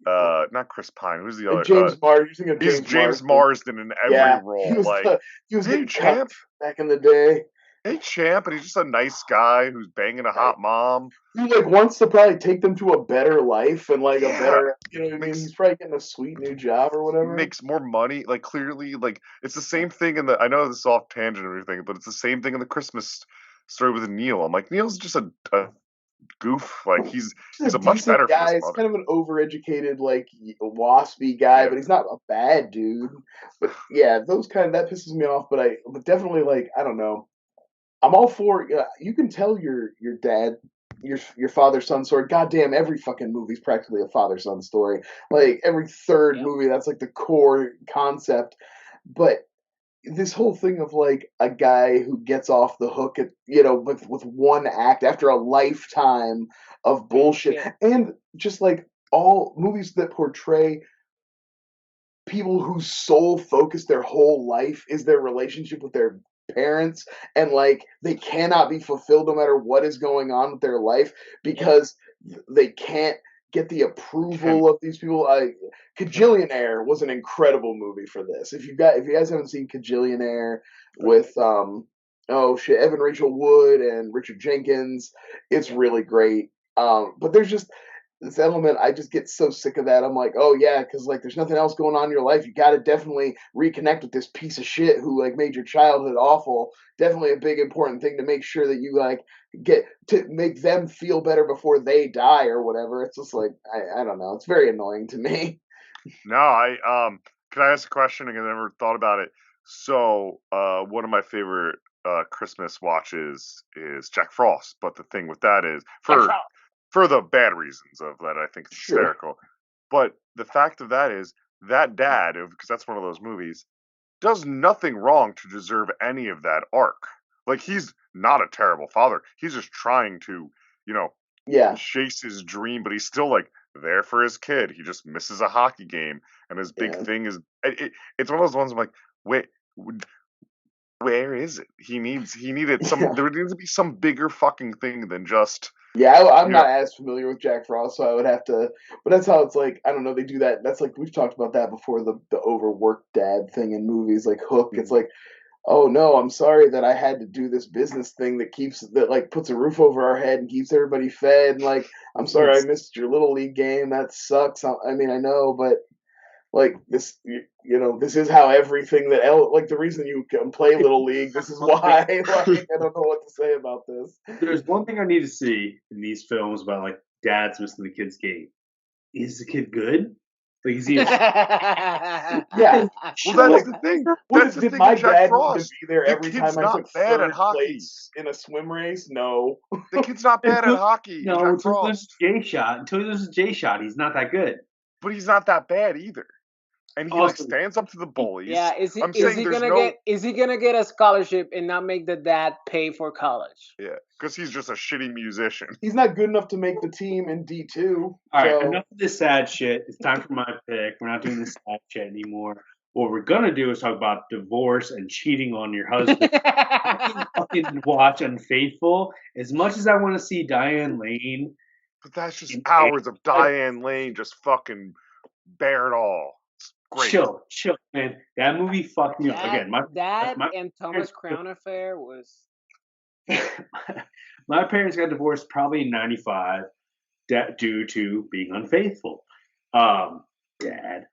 Not Chris Pine. Who's the other? James Marsden. You're thinking of He's James James Marsden. Marsden in every Yeah, role. Like, he was hey getting cucked champ, back in the day. hey champ, and he's just a nice guy who's banging a Right. hot mom. He like wants to probably take them to a better life and like a Yeah, better, you know what I mean? makes He's probably getting a sweet new job or whatever. makes more money. Like clearly, like it's the same thing in the. I know this is off tangent and everything, but it's the same thing in the Christmas story with Neil. I'm like Neil's just a goof. Like He's he's a a much decent better for his guy. He's mother. kind of an overeducated, like waspy guy, Yeah, but he's not a bad dude. But yeah, those kind of that pisses me off. But definitely like I don't know. I'm all for. You can tell your dad, your father son story. Goddamn, every fucking movie's practically a father son story. Like every third Yep. movie, that's like the core concept. But this whole thing of like a guy who gets off the hook at with one act after a lifetime of bullshit Bullshit. and just like all movies that portray people whose sole focus their whole life is their relationship with their parents and like they cannot be fulfilled no matter what is going on with their life Yep. because they can't get the can approval of these people. Kajillionaire was an incredible movie for this. If you guys haven't seen Kajillionaire with oh shit Evan Rachel Wood and Richard Jenkins, it's really great. But there's just this element, I just get so sick of that. I'm like, oh yeah, because like there's nothing else going on in your life. You got to definitely reconnect with this piece of shit who like made your childhood awful. Definitely a big important thing to make sure that you like get to make them feel better before they die or whatever. It's just like I don't know. It's very annoying to me. no. Can I ask a question? I never thought about it. So one of my favorite Christmas watches is Jack Frost, but the thing with that is for the bad reasons of that I think it's Sure. hysterical. But the fact of that is that dad, because that's one of those movies, does nothing wrong to deserve any of that arc. Like he's not a terrible father. He's just trying to, you know, Yeah. chase his dream, but he's still like there for his kid. He just misses a hockey game, and his big Yeah. thing is it's one of those ones I'm like, wait, Where is it? He needed some. There needs to be some bigger fucking thing than just. Yeah, I'm not as familiar with Jack Frost, so I would have to. But that's how it's like. I don't know. They do that. That's like we've talked about that before. The overworked dad thing in movies, like Hook. It's like, oh no, I'm sorry that I had to do this business thing that like puts a roof over our head and keeps everybody fed. And like, I'm sorry I missed your little league game. That sucks. I mean, I know, but like this, this is how everything like the reason you can play little league. This is why. Like, I don't know what to say about this. There's one thing I need to see in these films about like dads missing the kid's game. Is the kid good? Like, is he? Yeah. Well, that's the thing. That's the Did thing. my Jack dad Frost. need to be there every time I took third place in a swim race? No. The kid's not bad at hockey. No, Jack until Frost. there's a J shot, he's not that good. But he's not that bad either. And he like stands up to the bullies. Yeah, is he gonna get a scholarship and not make the dad pay for college? Yeah, because he's just a shitty musician. He's not good enough to make the team in D2. All right, enough of this sad shit. It's time for my pick. We're not doing this sad shit anymore. What we're gonna do is talk about divorce and cheating on your husband. Fucking watch Unfaithful. As much as I want to see Diane Lane, but that's just hours of Diane Lane just fucking bear it all. Great. Chill, man. That movie fucked me up again. My and Thomas Crown affair was. My parents got divorced probably in '95 due to being unfaithful. Dad.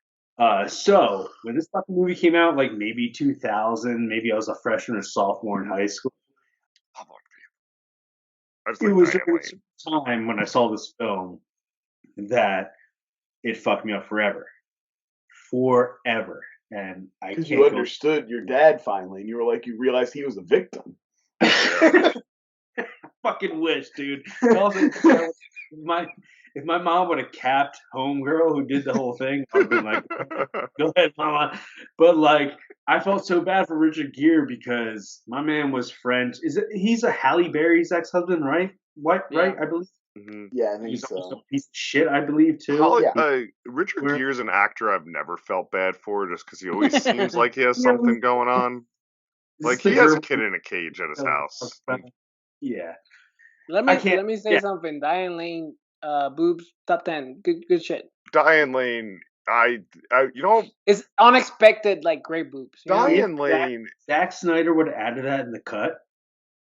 So when this fucking movie came out, like maybe 2000, maybe I was a freshman or sophomore in high school. It was a time when I saw this film that it fucked me up forever. And I because you understood your dad finally, and you were like, you realized he was a victim. Fucking wish, dude. If my mom would have capped Homegirl who did the whole thing, I would have been like, go ahead, mama. But like, I felt so bad for Richard Gere because my man was French. He's a Halle Berry's ex-husband, right? What? Yeah. Right? I believe. Mm-hmm. Yeah, I think he's so. Also a piece of shit, I believe, too. Richard Gere's an actor I've never felt bad for, just because he always seems like he has something going on. Like he has a kid in a cage at his house. Yeah. Let me say something. Diane Lane, boobs, top 10, good shit. Diane Lane, it's unexpected, like great boobs. Diane Lane. Zack Snyder would have added that in the cut.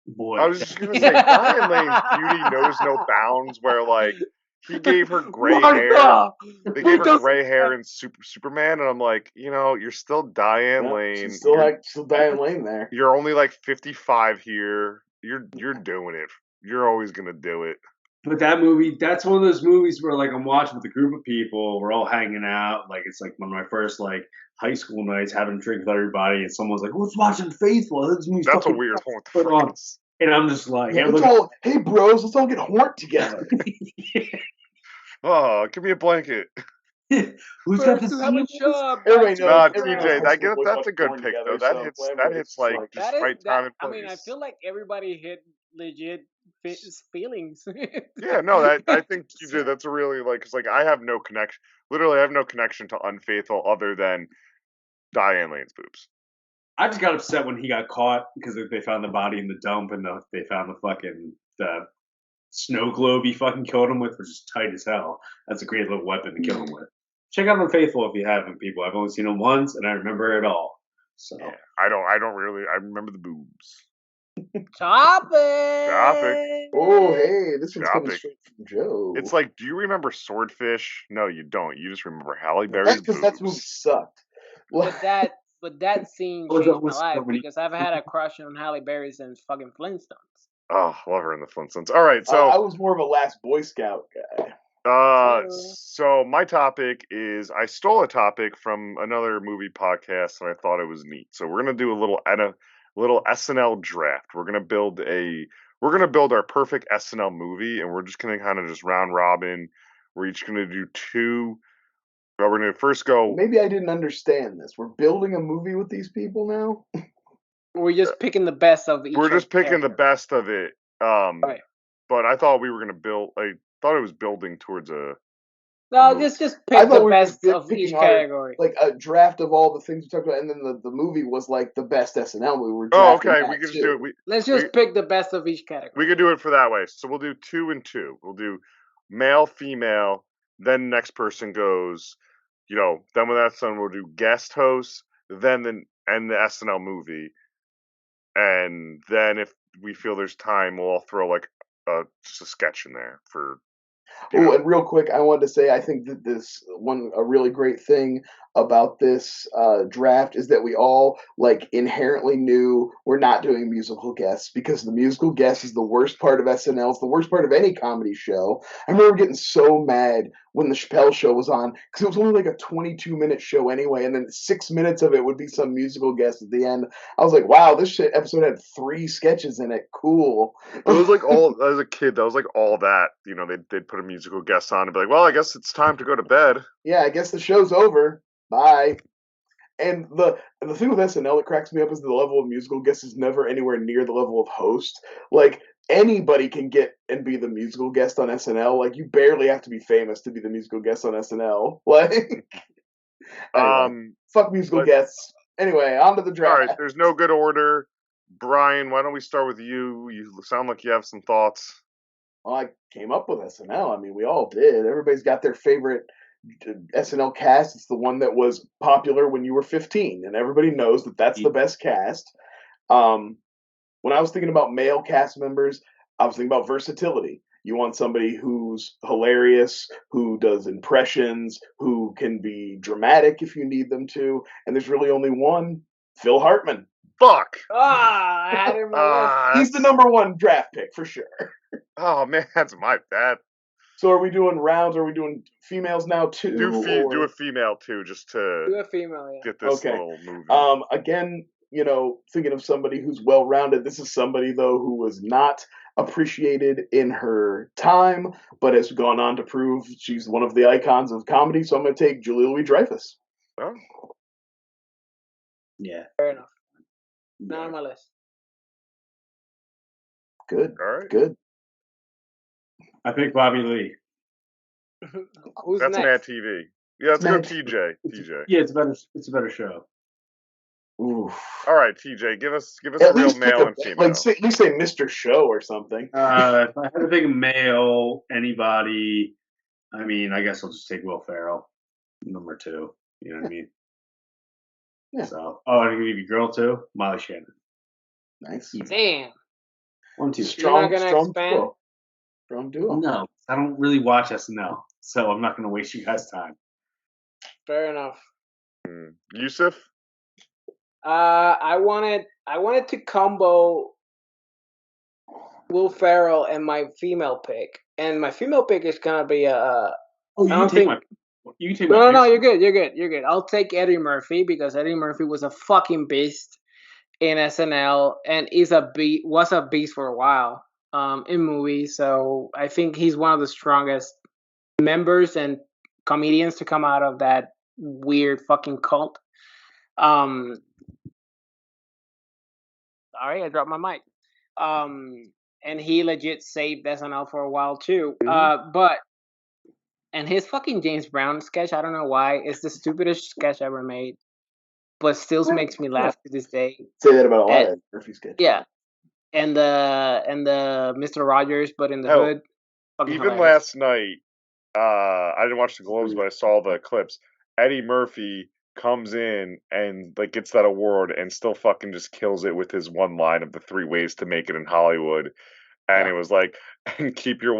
Boy, I was just gonna say, Diane Lane's beauty knows no bounds. Where like he gave her gray hair, they gave her gray hair in Superman, and I'm like, you're still Diane Lane. She's still Diane Lane there. You're only like 55 here. You're doing it. You're always gonna do it. But that movie, that's one of those movies where like I'm watching with a group of people, we're all hanging out, like it's like one of my first like high school nights, having a drink with everybody, and someone's like, "Let's watch Unfaithful." That's a weird one. And I'm just like, hey bros, let's all get horned together. Oh, give me a blanket. Who's got this? Everybody knows. TJ, that's a good pick though. That hits like just right time and place. I mean, I feel like everybody hit legit feelings. Yeah, no, I think TJ, that's a really because like I have no connection. Literally, I have no connection to Unfaithful other than Diane Lane's boobs. I just got upset when he got caught because they found the body in the dump and they found the snow globe he fucking killed him with, which is tight as hell. That's a great little weapon to kill him with. Check out Unfaithful if you haven't, people. I've only seen him once and I remember it all. So yeah, I don't really. I remember the boobs. Topic. Oh, hey, this one's coming straight from Joe. It's like, do you remember Swordfish? No, you don't. You just remember Halle Berry's boobs. That movie sucked. But that scene changed my life because I've had a crush on Halle Berry since fucking Flintstones. Oh, love her in the Flintstones. All right, so I was more of a Last Boy Scout guy. So my topic is I stole a topic from another movie podcast and I thought it was neat. So we're gonna do a little SNL Draft. We're gonna build our perfect SNL movie, and we're just gonna kind of just round robin. We're each gonna do two. Well, we're gonna first go. Maybe I didn't understand this. We're building a movie with these people now. We're just picking the best of each. We're just picking the best of it. Right. But I thought we were gonna build. I thought it was building towards a No, just I pick thought the we were best just of each picking category. like a draft of all the things we talked about, and then the movie was like the best SNL movie. We're Oh, drafting okay. that We can just too. do it. Let's just pick the best of each category. We could do it for that way. So we'll do 2 and 2. We'll do male, female. Then next person goes. Then when that's done, we'll do guest host. Then and the SNL movie. And then if we feel there's time, we'll all throw like just a sketch in there for. Oh, and real quick, I wanted to say I think that a really great thing about this draft is that we all like inherently knew we're not doing musical guests because the musical guest is the worst part of SNL. It's the worst part of any comedy show. I remember getting so mad when the Chappelle Show was on because it was only like a 22-minute show anyway, and then 6 minutes of it would be some musical guest at the end. I was like, wow, this episode had 3 sketches in it. Cool. It was like all as a kid. That was like all that. They'd put a musical guest on and be like, well, I guess it's time to go to bed. Yeah, I guess the show's over. Bye. And the thing with SNL that cracks me up is the level of musical guest is never anywhere near the level of host. Like anybody can get and be the musical guest on SNL. Like you barely have to be famous to be the musical guest on SNL. Like anyway, fuck musical guests. Anyway, on to the draft. All right, there's no good order. Brian, why don't we start with you? You sound like you have some thoughts. Well, I came up with SNL. I mean, we all did. Everybody's got their favorite SNL cast. It's the one that was popular when you were 15, and everybody knows that that's the best cast. When I was thinking about male cast members, I was thinking about versatility. You want somebody who's hilarious, who does impressions, who can be dramatic if you need them to, and there's really only one, Phil Hartman. Fuck! I had him on He's the number 1 draft pick for sure. Oh man, that's my bad. So are we doing rounds? Are we doing females now too? Do a female too, just to do a female, yeah. get this little movie. Again, thinking of somebody who's well-rounded. This is somebody though who was not appreciated in her time, but has gone on to prove she's one of the icons of comedy. So I'm going to take Julia Louis-Dreyfus. Oh. Yeah. Fair enough. Not on my list. Good. All right. Good. I picked Bobby Lee. Who's That's next? Mad TV. Yeah, let's go TJ. TJ. Yeah, it's a better show. Oof. All right, TJ, give us At a real least male and female. Like at least say Mr. Show or something. If I had to pick a male, anybody, I mean, I guess I'll just take Will Ferrell, number 2. You know what I mean? Yeah. So, I can give you girl too. Molly Shannon. Nice. Damn. 1, 2. You're not gonna expand? duo. Strong duo. No, I don't really watch SNL, so I'm not going to waste you guys' time. Fair enough. Yusuf? I wanted to combo Will Ferrell and my female pick, and my female pick is gonna be You can take my No, you're good. I'll take Eddie Murphy because Eddie Murphy was a fucking beast in SNL and was a beast for a while in movies. So I think he's one of the strongest members and comedians to come out of that weird fucking cult. Sorry, I dropped my mic. And he legit saved SNL for a while too. And his fucking James Brown sketch, I don't know why, it's the stupidest sketch ever made, but still makes me laugh to this day. Say that about a lot of Murphy sketches. Yeah, and the Mr. Rogers, but in the hood. Even hilarious. last night, I didn't watch the Globes, but I saw the clips. Eddie Murphy comes in and like gets that award and still fucking just kills it with his one line of the 3 ways to make it in Hollywood, and it was like, and keep your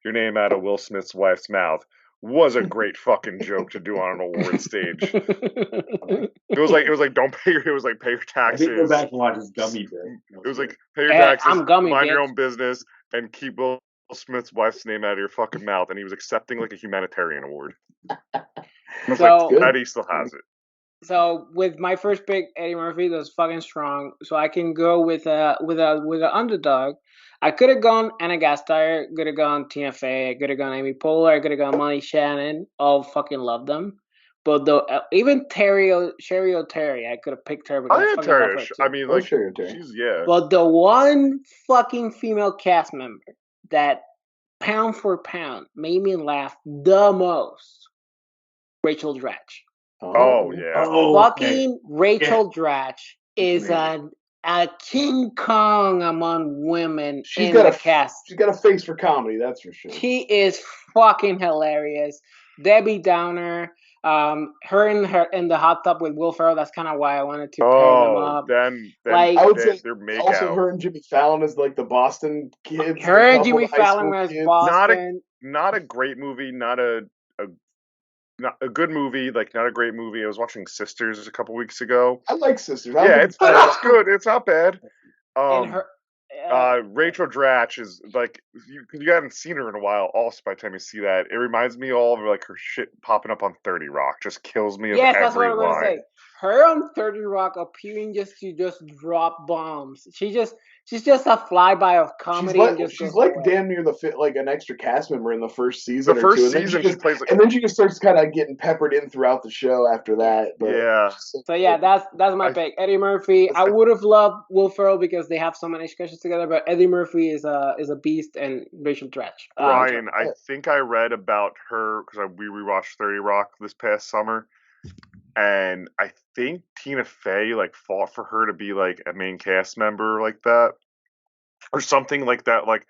name out of Will Smith's wife's mouth was a great fucking joke to do on an award stage. It was like don't pay your pay your taxes. I think go back and watch his gummy bear. It was like pay your taxes, I'm gummy, mind your bitch. own business, and keep Will Smith's wife's name out of your fucking mouth. And he was accepting like a humanitarian award. Eddie still has it. So with my first pick, Eddie Murphy was fucking strong. So I can go with an underdog. I could have gone Anna Gasteyer, could have gone Tina Fey, I could have gone Amy Poehler, I could have gone Molly Shannon. All fucking love them. But even Sherry O'Terry, I could have picked her. I had Terry. I mean, like, she's But the one fucking female cast member that pound for pound, made me laugh the most. Rachel Dratch. Oh yeah. Oh, Fucking Rachel Dratch is amazing. a King Kong among women She's in got the cast. She's got a face for comedy, that's for sure. She is fucking hilarious. Debbie Downer. Her in the hot tub with Will Ferrell. That's kind of why I wanted to pair them up. Then Like, I would say their make also out. her and Jimmy Fallon as like the Boston kids. Her the and couple, Jimmy the high Fallon school as kids. Boston. Not a great movie. Not a good movie. Like not a great movie. I was watching Sisters a couple weeks ago. I like Sisters. Yeah, it's good. It's not bad. And her. Rachel Dratch is like you haven't seen her in a while. Also, by the time you see that, it reminds me all of like her shit popping up on 30 Rock. Just kills me of Yes, that's what every I'm gonna line. say. Her on 30 Rock appearing just to drop bombs. She's just a flyby of comedy. She's like damn near like an extra cast member in the first season. The first or two, season, she plays like, and then she just starts kind of getting peppered in throughout the show after that. But yeah. So yeah, that's my pick. Eddie Murphy. I would have loved Will Ferrell because they have so many sketches together, but Eddie Murphy is a beast, and Rachel Dratch. Brian, I think I read about her because we rewatched 30 Rock this past summer, and I think Tina Fey like fought for her to be like a main cast member like that, or something like that. Like,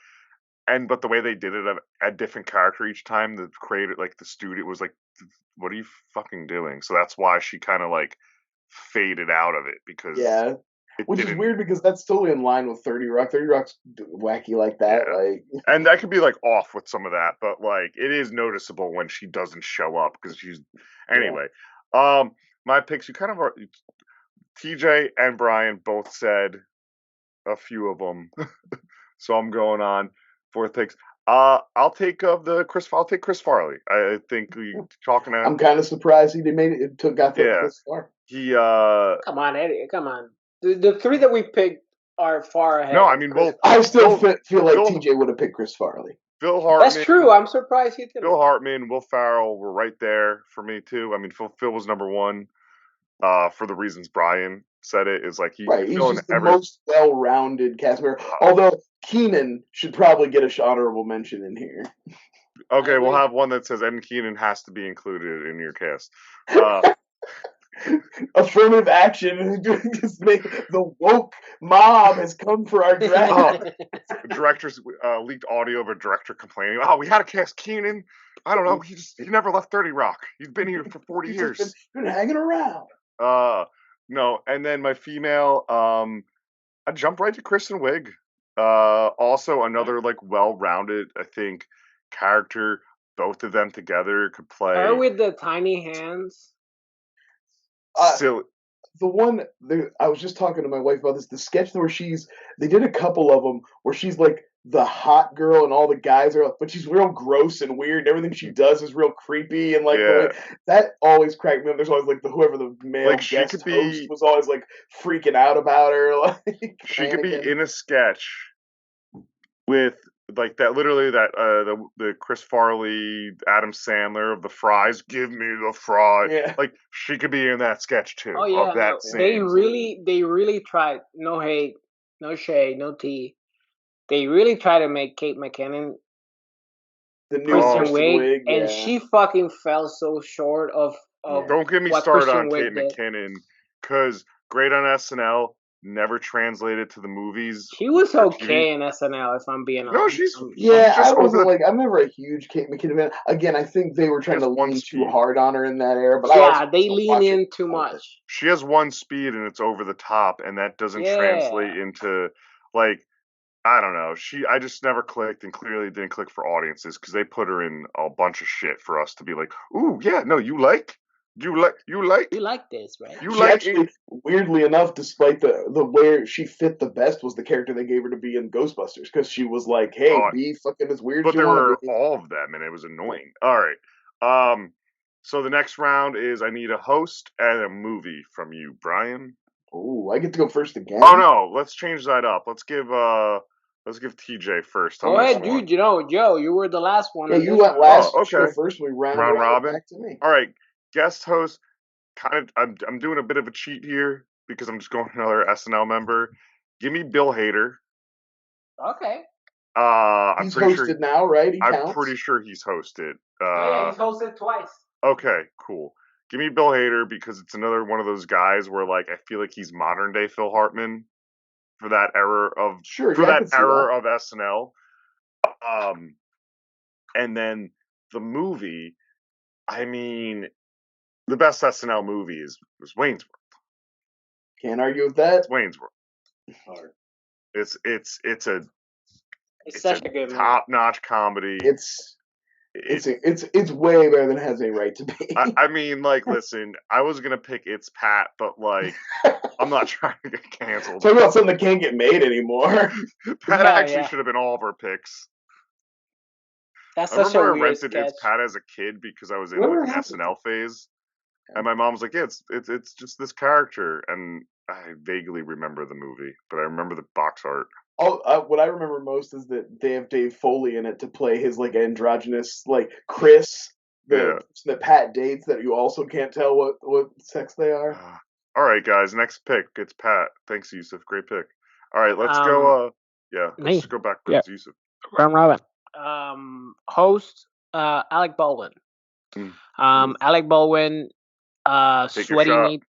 but the way they did it, a different character each time. The creator, like the studio, was like, "What are you fucking doing?" So that's why she kind of like faded out of it because which is weird because that's totally in line with 30 Rock. 30 Rock's wacky like that. Yeah. Like, and I could be like off with some of that, but like it is noticeable when she doesn't show up because she's anyway. My picks, you kind of are. TJ and Brian both said a few of them, so I'm going on fourth picks. I'll take Chris Farley. I think we talking. I'm kind of surprised he made it. Got this far. He Come on, Eddie. Come on. The three that we picked are far ahead. No, I mean, I still feel like TJ would have picked Chris Farley. Phil Hartman. That's true. I'm surprised he didn't. Phil Hartman, Will Ferrell were right there for me too. I mean, Phil was number one. For the reasons Brian said it is like he's just the most well-rounded cast member. Although Keenan should probably get an honorable mention in here. Okay, we'll have one that says Ed Keenan has to be included in your cast. Affirmative action. Just make the woke mob has come for our draft. Directors leaked audio of a director complaining. Oh, we had to cast Keenan. I don't know. He never left 30 Rock. He's been here for 40 years. Just been hanging around. No, and then my female, I jump right to Kristen Wiig. Also another like well-rounded, I think, character. Both of them together could play. Her with the tiny hands. Silly. The one I was just talking to my wife about this. The sketch where they did a couple of them where she's like the hot girl and all the guys are, but she's real gross and weird. And everything she does is real creepy and like that always cracked me up. There's always like whoever the male guest host was always like freaking out about her. Like she could be in a sketch with like that, literally that the Chris Farley, Adam Sandler of the fries. Give me the fry. Yeah. Like she could be in that sketch too. Oh yeah, of that scene. They really tried. No hate, no shade, no tea. They really try to make Kate McKinnon the new Kristen Wiig, and she fucking fell so short of Don't get me started on Kate McKinnon, because great on SNL, never translated to the movies. She was okay in SNL, if I'm being honest. No, I wasn't like, I'm never a huge Kate McKinnon fan. Again, I think they were trying to lean too hard on her in that era. But they lean in too much. She has one speed and it's over the top, and that doesn't translate into like, I don't know. I just never clicked, and clearly didn't click for audiences because they put her in a bunch of shit for us to be like, ooh, yeah, no, you like this, right? Actually, weirdly enough, despite the where she fit the best was the character they gave her to be in Ghostbusters, because she was like, hey, be fucking as weird as you want to be. But there were all of them, and it was annoying. All right. So the next round is I need a host and a movie from you, Brian. Oh, I get to go first again. Oh no, let's change that up. Let's give TJ first. Go ahead, dude. You know, Joe, you were the last one. Yeah, you went last. Oh, okay. First, we round robin. Back to me. All right, guest host. I'm doing a bit of a cheat here because I'm just going another SNL member. Give me Bill Hader. Okay. I'm He's pretty hosted sure. now, right? He I'm counts. pretty sure he's hosted. Oh yeah, he's hosted twice. Okay, cool. Give me Bill Hader because it's another one of those guys where like I feel like he's modern day Phil Hartman for that era of SNL. And then the movie, I mean, the best SNL movie is Wayne's World. Can't argue with that. It's Wayne's World. Hard. It's such a good top notch comedy. It's way better than it has any right to be. I mean, like, listen, I was gonna pick It's Pat, but like, I'm not trying to get canceled. Talk about something that can't get made anymore. Pat actually should have been all of our picks. That's such a weird I rented sketch. It's Pat as a kid because I was in like an SNL phase, and my mom was like, "Yeah, it's just this character," and I vaguely remember the movie, but I remember the box art. What I remember most is that they have Dave Foley in it to play his like androgynous like Chris, the Pat dates that you also can't tell what sex they are. All right, guys, next pick. It's Pat. Thanks, Yusuf. Great pick. All right, let's go. Let's just go backwards, Yusuf. Round robin. Host Alec Baldwin. Alec Baldwin. Sweaty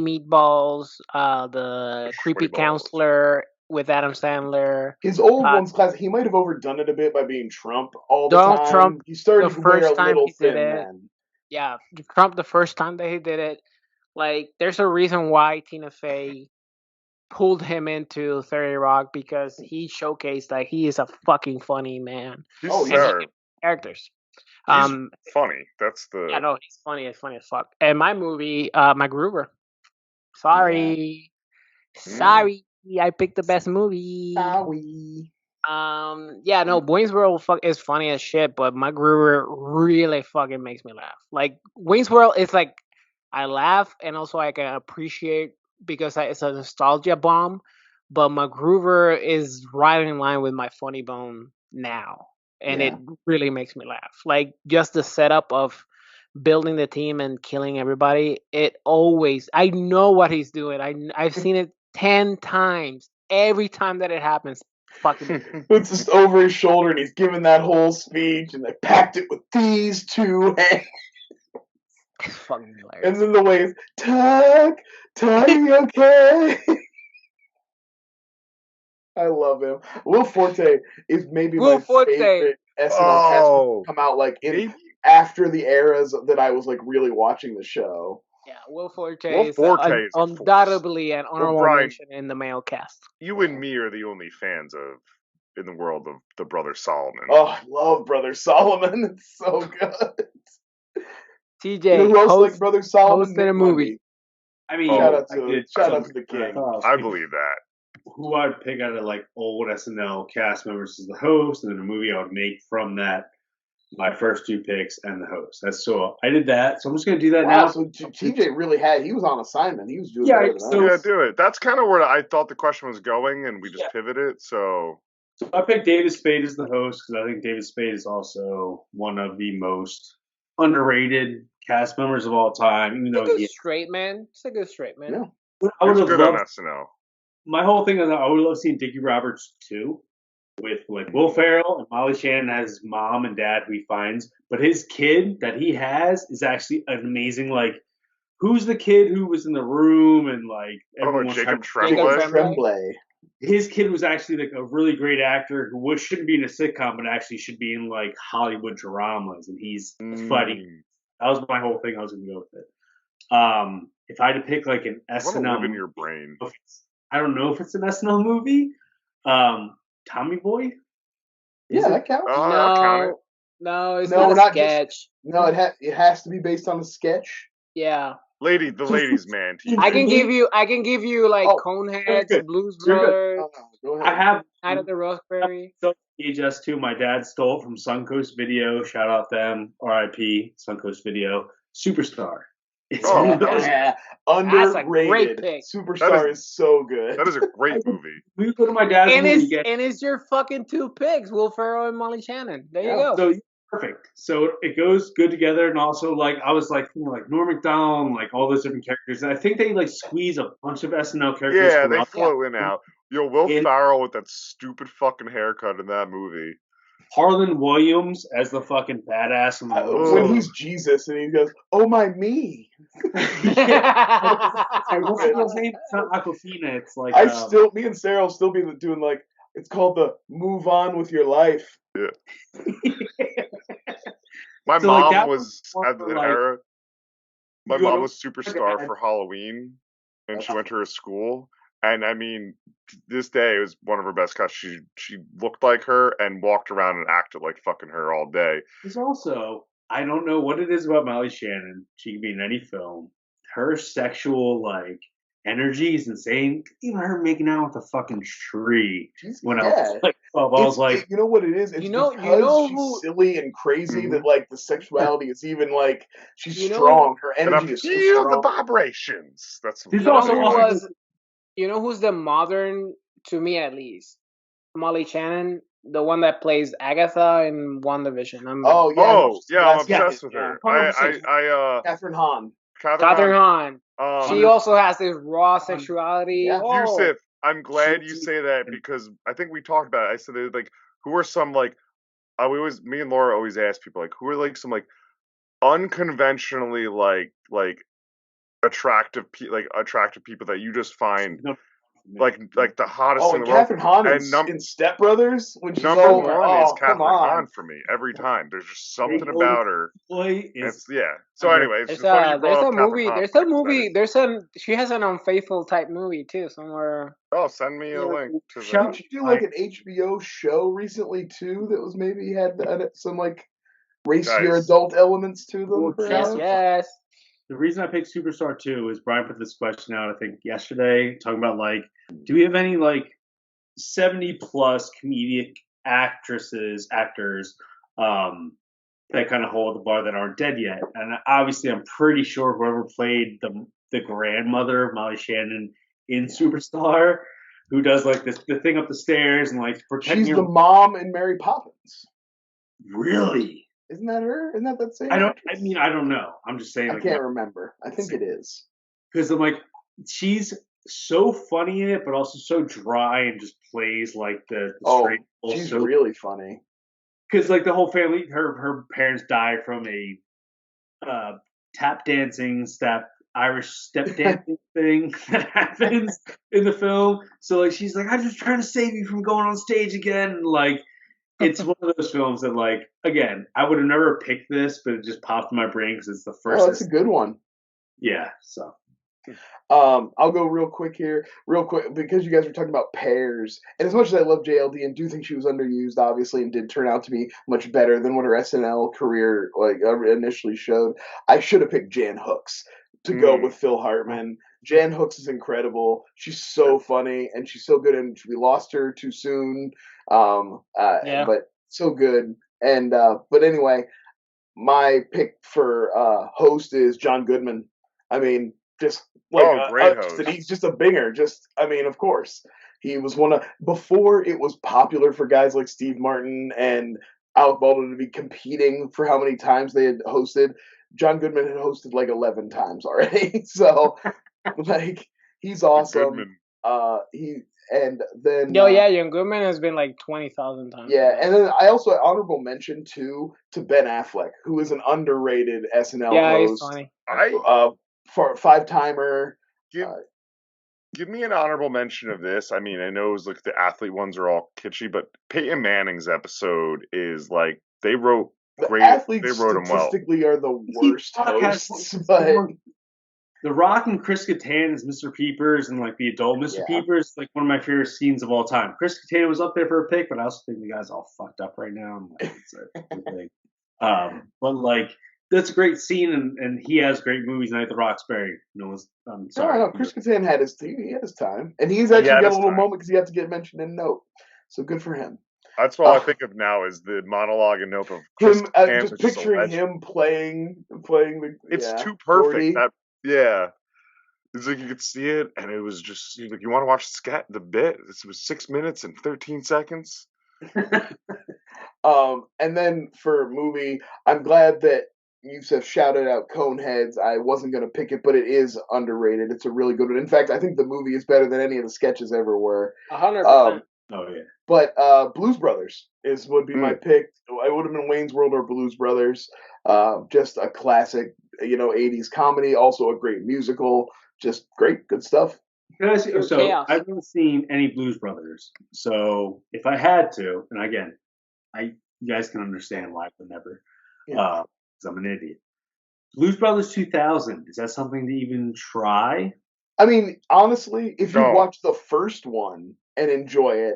meatballs. The creepy counselor with Adam Sandler. His old one's classic. He might have overdone it a bit by being Trump all the Donald time. Trump. He started the first time little he did thin it. then. Yeah, Trump. The first time that he did it, like, there's a reason why Tina Fey pulled him into 30 Rock, because he showcased that he is a fucking funny man. He's characters. He's funny. That's the. Yeah, no, he's funny. It's funny as fuck. And my movie, MacGruber. Sorry, I picked the best movie. Sorry. Yeah, no, Wayne's World is funny as shit, but MacGruber really fucking makes me laugh. Like, Wayne's World is like, I laugh and also I can appreciate because it's a nostalgia bomb, but MacGruber is right in line with my funny bone now. And it really makes me laugh. Like, just the setup of building the team and killing everybody. I know what he's doing. I've seen it 10 times. Every time that it happens, fucking. It's just over his shoulder, and he's giving that whole speech, and they packed it with these two hands. It's fucking hilarious. And then the way it's Tug, you okay? I love him. Will Forte is maybe my favorite SNL cast come out like after the eras that I was like really watching the show. Yeah, Will Forte is undoubtedly an honorable mention in the male cast. You and me are the only fans in the world of the Brother Solomon. Oh, I love Brother Solomon. It's so good. TJ, like Brother Solomon in a movie. I mean, shout out to the king. I believe that. Who I'd pick out of like old SNL cast members as the host, and then a movie I would make from that. My first two picks and the host. I did that, so I'm just gonna do that now. So TJ really he was on assignment. He was doing do it. That's kind of where I thought the question was going, and we just pivoted. So I picked David Spade as the host because I think David Spade is also one of the most underrated cast members of all time. Even though he's straight man, it's a good straight man. Yeah, I would have good loved on SNL. My whole thing is I would love seeing Dickie Roberts too. With like Will Ferrell and Molly Shannon as his mom and dad who he finds, but his kid that he has is actually an amazing, like, who's the kid who was in the room and like everyone Jacob Tremblay. His kid was actually like a really great actor who shouldn't be in a sitcom but actually should be in like Hollywood dramas, and he's funny. That was my whole thing. I was gonna go with it. If I had to pick like an SNL in your brain. I don't know if it's an SNL movie. Tommy Boy? That counts. No, it's not a sketch. No, it has to be based on a sketch. Yeah. The ladies' man. I can give you like Coneheads, Blues Brothers. Go ahead. I have Night of the Roseberry. VHS too. My dad stole from Suncoast Video. Shout out them. R.I.P. Suncoast Video. Superstar. It's underrated. That's a great pick. Superstar is so good. That is a great movie. We go to my dad's and it's your fucking two picks, Will Ferrell and Molly Shannon. There you go. So perfect. So it goes good together, and also like I was like like Norm Macdonald, like all those different characters. And I think they like squeeze a bunch of SNL characters. Yeah, they flow in and out. Yo, Will Ferrell with that stupid fucking haircut in that movie. Harlan Williams as the fucking badass in the movie. When he's Jesus and he goes, "Oh my me." What's the girl's name? It's not Aquafina. It's like me and Sarah will still be doing like it's called the "Move On with Your Life." Yeah. My mom was at an era. My mom was Superstar for Halloween, and she went to her school. And I mean, this day it was one of her best cuts. She looked like her and walked around and acted like fucking her all day. There's also, I don't know what it is about Molly Shannon. She can be in any film. Her sexual energy is insane. Even her making out with a fucking tree when I was like 12. I was like, you know what it is? It's because she's silly and crazy that like the sexuality is even like she's strong. Her energy is so strong. Feel the vibrations. That's you know who's the modern, to me at least, Molly Shannon, the one that plays Agatha in WandaVision. I'm obsessed with her. Catherine Hahn. Catherine Hahn. She also has this raw sexuality. Yeah. Yusuf, I'm glad you say that because I think we talked about it. I said like, who are some me and Laura always ask people like, who are like some like unconventionally like attractive people that you just find like the hottest in the world. Catherine Hahn in Step Brothers when she's number one is Catherine Hahn for me every time. There's just something about her. So anyway, there's she has an Unfaithful type movie too somewhere. Oh, send me a link to that. Didn't she do like an HBO show recently too that was maybe had some like racier adult elements to them? Yes. The reason I picked Superstar 2 is Brian put this question out, I think, yesterday, talking about, do we have any, 70-plus comedic actors, that kind of hold the bar that aren't dead yet? And obviously, I'm pretty sure whoever played the grandmother of Molly Shannon in Superstar, who does, the thing up the stairs and, protecting She's the mom in Mary Poppins. Really? Isn't that her? Isn't that same? I don't know. I'm just saying. I can't remember. I think it is. Because I'm she's so funny in it, but also so dry and just plays the straight. She's really funny. Because the whole family, her parents died from a tap dancing Irish step dancing thing that happens in the film. So she's like, I'm just trying to save you from going on stage again. And it's one of those films that, again, I would have never picked this, but it just popped in my brain because it's the first. Oh, that's a good one. Yeah, so. I'll go real quick, because you guys were talking about pairs. And as much as I love JLD and do think she was underused, obviously, and did turn out to be much better than what her SNL career initially showed, I should have picked Jan Hooks to go with Phil Hartman. Jan Hooks is incredible. She's so funny and she's so good, and we lost her too soon. But so good. And but anyway, my pick for host is John Goodman. I mean, just great host. He's just a binger. Of course, he was before it was popular for guys like Steve Martin and Alec Baldwin to be competing for how many times they had hosted. John Goodman had hosted 11 times already. So he's awesome. John Goodman has been 20,000 times. Yeah, and then I also honorable mention too to Ben Affleck, who is an underrated SNL host. He's funny. For 5-timer. Give me an honorable mention of this. I mean, I know it was the athlete ones are all kitschy, but Peyton Manning's episode is they wrote great. Athletes they wrote them well. Statistically, are the worst hosts, but. The Rock and Chris Kattan as Mr. Peepers and the adult Mr. Peepers, one of my favorite scenes of all time. Chris Kattan was up there for a pick, but I also think the guy's all fucked up right now. But that's a great scene, and he has great movies. Night at the Roxbury. I'm sorry. No, Chris Kattan had his time, and he's actually got a little moment because he had to get mentioned in Nope. So good for him. That's what I think of now is the monologue in Nope of Chris him. Just picturing him playing the. It's too perfect. It's you could see it, and it was just you want to watch the bit. It was 6 minutes and 13 seconds. And then for movie, I'm glad that You've shouted out Coneheads. I wasn't going to pick it, but it is underrated. It's a really good one. In fact, I think the movie is better than any of the sketches ever were. 100%. Oh yeah. But Blues Brothers would be my pick. It would have been Wayne's World or Blues Brothers. Just a classic, 80s comedy. Also a great musical. Just great, good stuff. So I've not seen any Blues Brothers. So if I had to, and again, you guys can understand why I would never, because I'm an idiot. Blues Brothers 2000. Is that something to even try? I mean, honestly, if you watch the first one and enjoy it,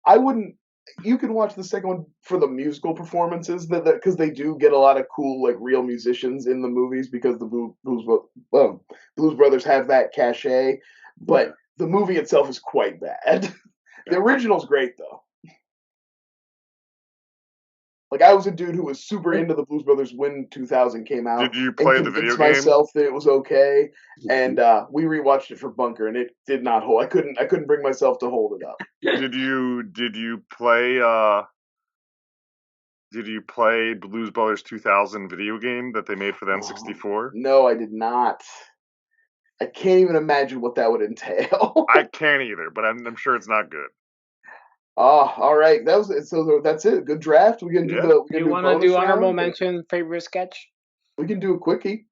I wouldn't. You can watch the second one for the musical performances, because they do get a lot of cool, like, real musicians in the movies, because the Blues Brothers have that cachet. But the movie itself is quite bad. The original's great, though. Like, I was a dude who was super into the Blues Brothers when 2000 came out. Did you play the video game? Myself that it was okay, and we rewatched it for Bunker, and it did not hold. I couldn't bring myself to hold it up. Did you play Blues Brothers 2000 video game that they made for the N64? No, I did not. I can't even imagine what that would entail. I can't either, but I'm sure it's not good. All right. So that's it. Good draft. We can do the. You want to do honorable mention favorite sketch? We can do a quickie.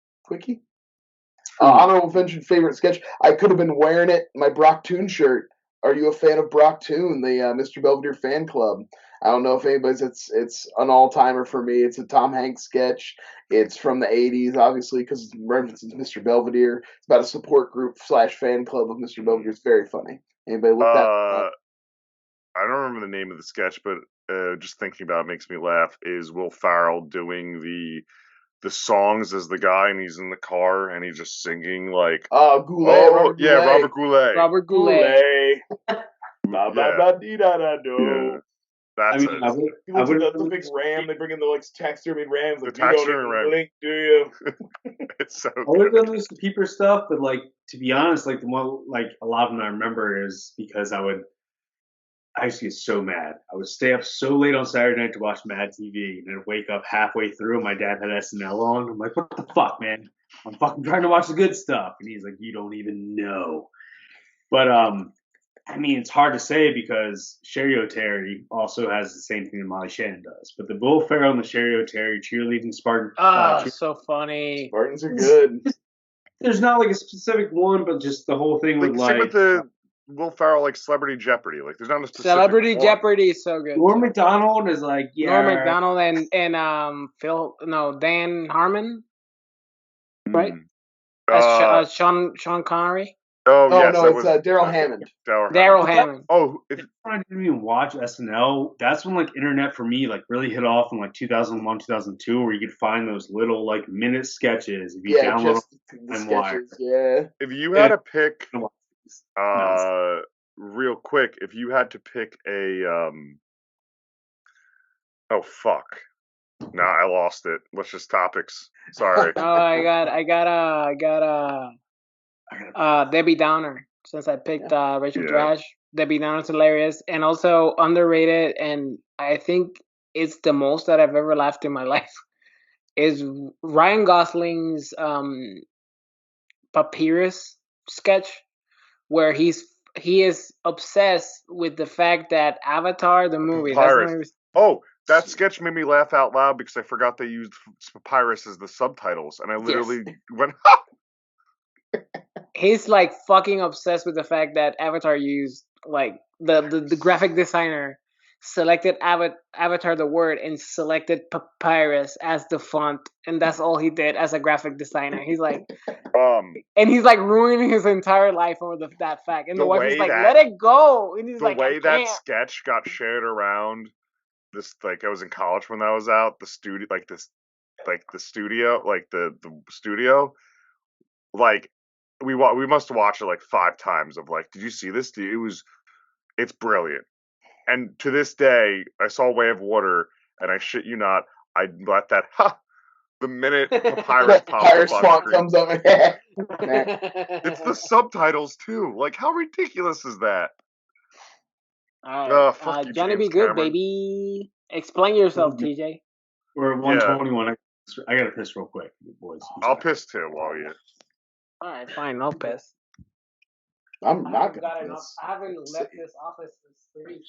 Honorable mention favorite sketch. I could have been wearing it. My Brock Toon shirt. Are you a fan of Brock Toon, the Mr. Belvedere fan club? I don't know if anybody's. It's an all-timer for me. It's a Tom Hanks sketch. It's from the 80s, obviously, because it references Mr. Belvedere. It's about a support group / fan club of Mr. Belvedere. It's very funny. Anybody look that up? I don't remember the name of the sketch, but just thinking about it makes me laugh. Is Will Ferrell doing the songs as the guy, and he's in the car, and he's just singing like... Goulet. Robert Goulet. Robert Goulet. Yeah. That's it. I would the big ram. They bring in the taxidermy rams. Like, the taxidermy ram. Blink, do you? It's so I would have done this Keeper stuff, but to be honest, the one a lot of them I remember is because I used to get so mad. I would stay up so late on Saturday night to watch Mad TV, and then wake up halfway through, and my dad had SNL on. I'm like, what the fuck, man? I'm fucking trying to watch the good stuff. And he's like, you don't even know. But, it's hard to say because Sherry O'Terry also has the same thing that Molly Shannon does. But the Will Ferrell and the Sherry O'Terry cheerleading Spartan. So funny. Spartans are good. There's not a specific one, but just the whole thing with same with the Will Ferrell Celebrity Jeopardy. There's not a specific Celebrity one. Jeopardy is so good. Norm Macdonald is Norm Macdonald and Dan Harmon, right? As Sean Connery. Oh yes, no, it's Daryl Hammond. Daryl Hammond. If I didn't even watch SNL, that's when internet for me really hit off in 2001, 2002, where you could find those little minute sketches. If you download the sketches. Yeah. If you had to pick, real quick, if you had to pick a, oh fuck. Nah, I lost it. What's just topics? Sorry. I got Debbie Downer, since I picked Rachel Dratch. Debbie Downer's hilarious and also underrated, and I think it's the most that I've ever laughed in my life. Is Ryan Gosling's Papyrus sketch, where he is obsessed with the fact that Avatar, the movie, that sketch made me laugh out loud because I forgot they used papyrus as the subtitles, and I literally went. He's fucking obsessed with the fact that Avatar used the graphic designer selected Avatar the word and selected papyrus as the font, and that's all he did as a graphic designer. He's and he's ruining his entire life over that fact. And the wife is let it go. And he's the way that sketch got shared around this, I was in college when that was out. The studio, the studio, we must have watched it 5 times. Of did you see this? It's brilliant. And to this day, I saw Way of Water, and I shit you not, I let that the minute papyrus pops up on screen. Comes up. It's the subtitles too. How ridiculous is that? Johnny be good, baby. Explain yourself, TJ. Or 121. I gotta piss real quick, boys. I'll piss too while you. All right, fine. I'll piss. I'm not gonna piss. I haven't left this office since 3.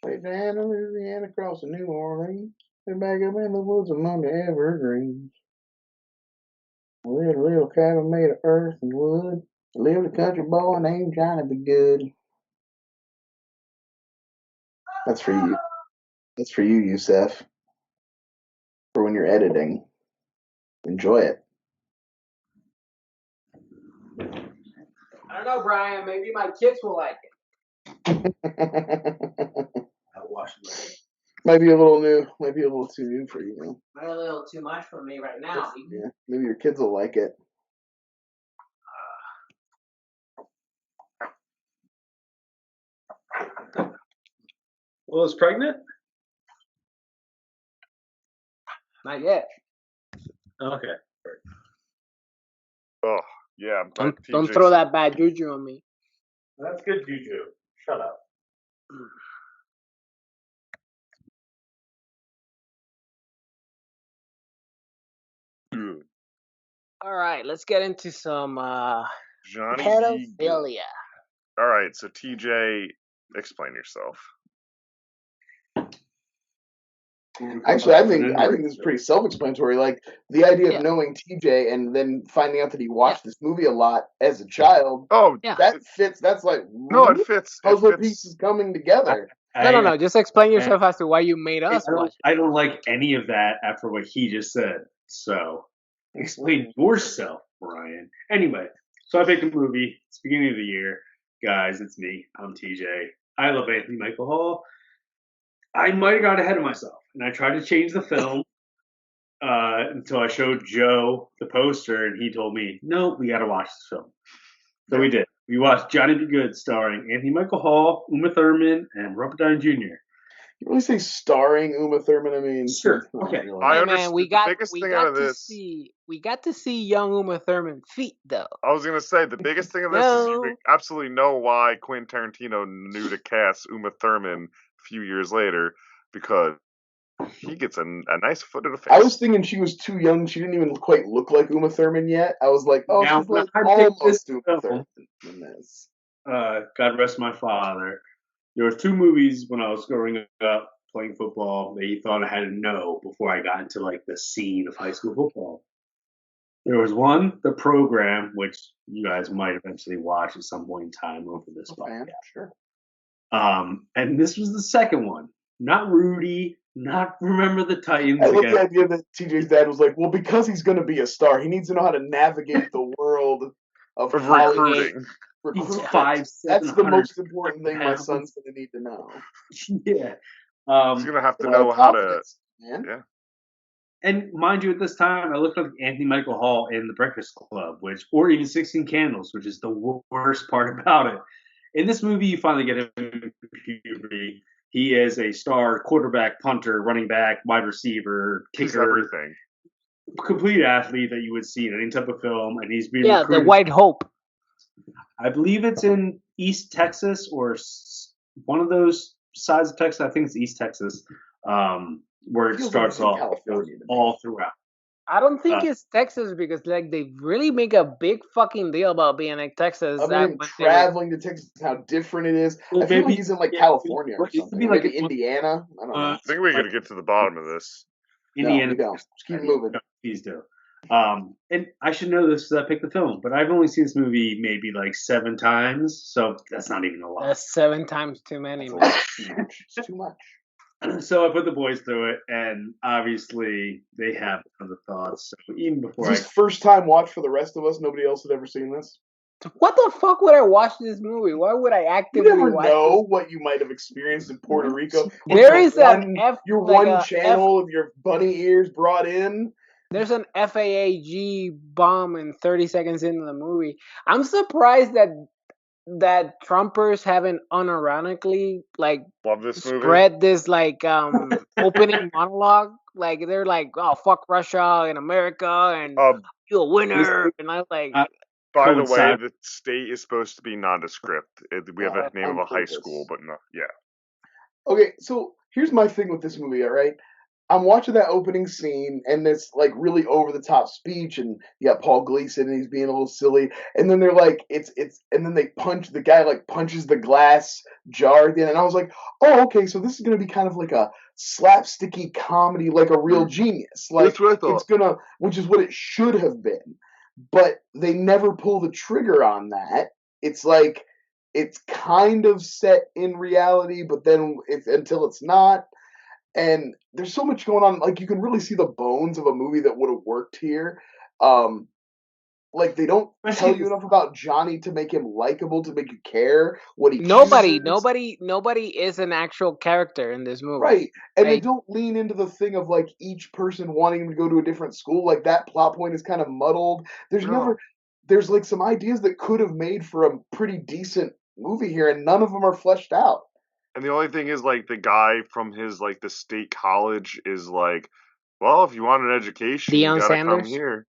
Way down in Louisiana, across the New Orleans, they're back up in the woods among the evergreens. We had a little cabin made of earth and wood. Lived a country boy named Johnny Be Good. That's for you. That's for you, Yusef. For when you're editing. Enjoy it. I don't know, Brian. Maybe my kids will like it. Maybe a little new. Maybe a little too new for you. Maybe a little too much for me right now. Yeah. Maybe your kids will like it. Well, is pregnant? Not yet. Okay. Oh, yeah. Don't throw that bad juju on me. That's good juju. Shut up. All right, let's get into some Johnny pedophilia. All right, so TJ, explain yourself. Actually, I think this is pretty self-explanatory. Like the idea of knowing TJ and then finding out that he watched this movie a lot as a child. Oh, that fits. That's like it fits. Puzzle pieces coming together. No. Just explain yourself as to why you made us watch it. I don't like any of that after what he just said. So explain yourself, Brian. Anyway, so I picked a movie. It's the beginning of the year, guys. It's me. I'm TJ. I love Anthony Michael Hall. I might have got ahead of myself, and I tried to change the film until I showed Joe the poster, and he told me, no, we got to watch this film. So we did. We watched Johnny Be Good, starring Anthony Michael Hall, Uma Thurman, and Robert Downey Jr. You really say starring Uma Thurman? I mean, sure. Okay. I understand. We got to see young Uma Thurman feet, though. I was gonna say the biggest thing of this is you absolutely know why Quentin Tarantino knew to cast Uma Thurman a few years later, because he gets a nice foot in the face. I was thinking she was too young. She didn't even quite look like Uma Thurman yet. I was like, oh, she's like almost Uma Thurman in this. God rest my father. There were 2 movies when I was growing up playing football that you thought I had to know before I got into like the scene of high school football. There was one, The Program, which you guys might eventually watch at some point in time over this podcast. Sure. And this was the second one. Not Rudy, not Remember the Titans. I love the idea that TJ's dad was like, well, because he's going to be a star, he needs to know how to navigate the world of recruiting. He's 5'7". That's the most important thing my son's going to need to know. Yeah. He's going to have to know how to... Man. Yeah. And mind you, at this time, I looked like Anthony Michael Hall in The Breakfast Club, or even 16 Candles, which is the worst part about it. In this movie, you finally get him in puberty. He is a star quarterback, punter, running back, wide receiver, kicker. He's everything. Complete athlete that you would see in any type of film. And he's being recruited. The White Hope. I believe it's in East Texas or one of those sides of Texas. I think it's East Texas. Where it starts off all throughout. I don't think it's Texas because like they really make a big fucking deal about being like Texas. I mean, traveling to Texas, how different it is. I feel like he's in like California or something. Like maybe Indiana. I don't know. I think we're gonna get to the bottom of this. Indiana. No, just keep moving. Please do. And I should know this because I picked the film, but I've only seen this movie maybe like 7 times, so that's not even a lot. That's 7 times too many. Man. It's too much. So I put the boys through it, and obviously they have other thoughts. So even before is this first time watch for the rest of us? Nobody else had ever seen this. What the fuck would I watch this movie? Why would I actively watch? You never know what you might have experienced in Puerto Rico. There is your one channel with your bunny ears brought in. There's an FAAG bomb in 30 seconds into the movie. I'm surprised that Trumpers haven't unironically like spread this like opening monologue. Like they're like, oh fuck Russia and America and you're a winner. And I was like, by the way, the state is supposed to be nondescript. We have a name of a high school, but no, yeah. Okay, so here's my thing with this movie, all right? I'm watching that opening scene, and it's like really over the top speech, and you got Paul Gleason, and he's being a little silly, and then they're like, and then they punch the guy like punches the glass jar at the end, and I was like, oh, okay, so this is gonna be kind of like a slapsticky comedy, like a real genius, like That's what I thought. it's gonna, which is what it should have been, but they never pull the trigger on that. It's like it's kind of set in reality, but then it's until it's not. And there's so much going on. Like you can really see the bones of a movie that would have worked here. Um, like they don't tell you enough about Johnny to make him likable, to make you care what he chooses. Nobody is an actual character in this movie. Right. And they don't lean into the thing of like each person wanting to go to a different school. Like that plot point is kind of muddled. There's like some ideas that could have made for a pretty decent movie here, and none of them are fleshed out. And the only thing is, like, the guy from his, like, the state college is like, well, if you want an education, you gotta come here.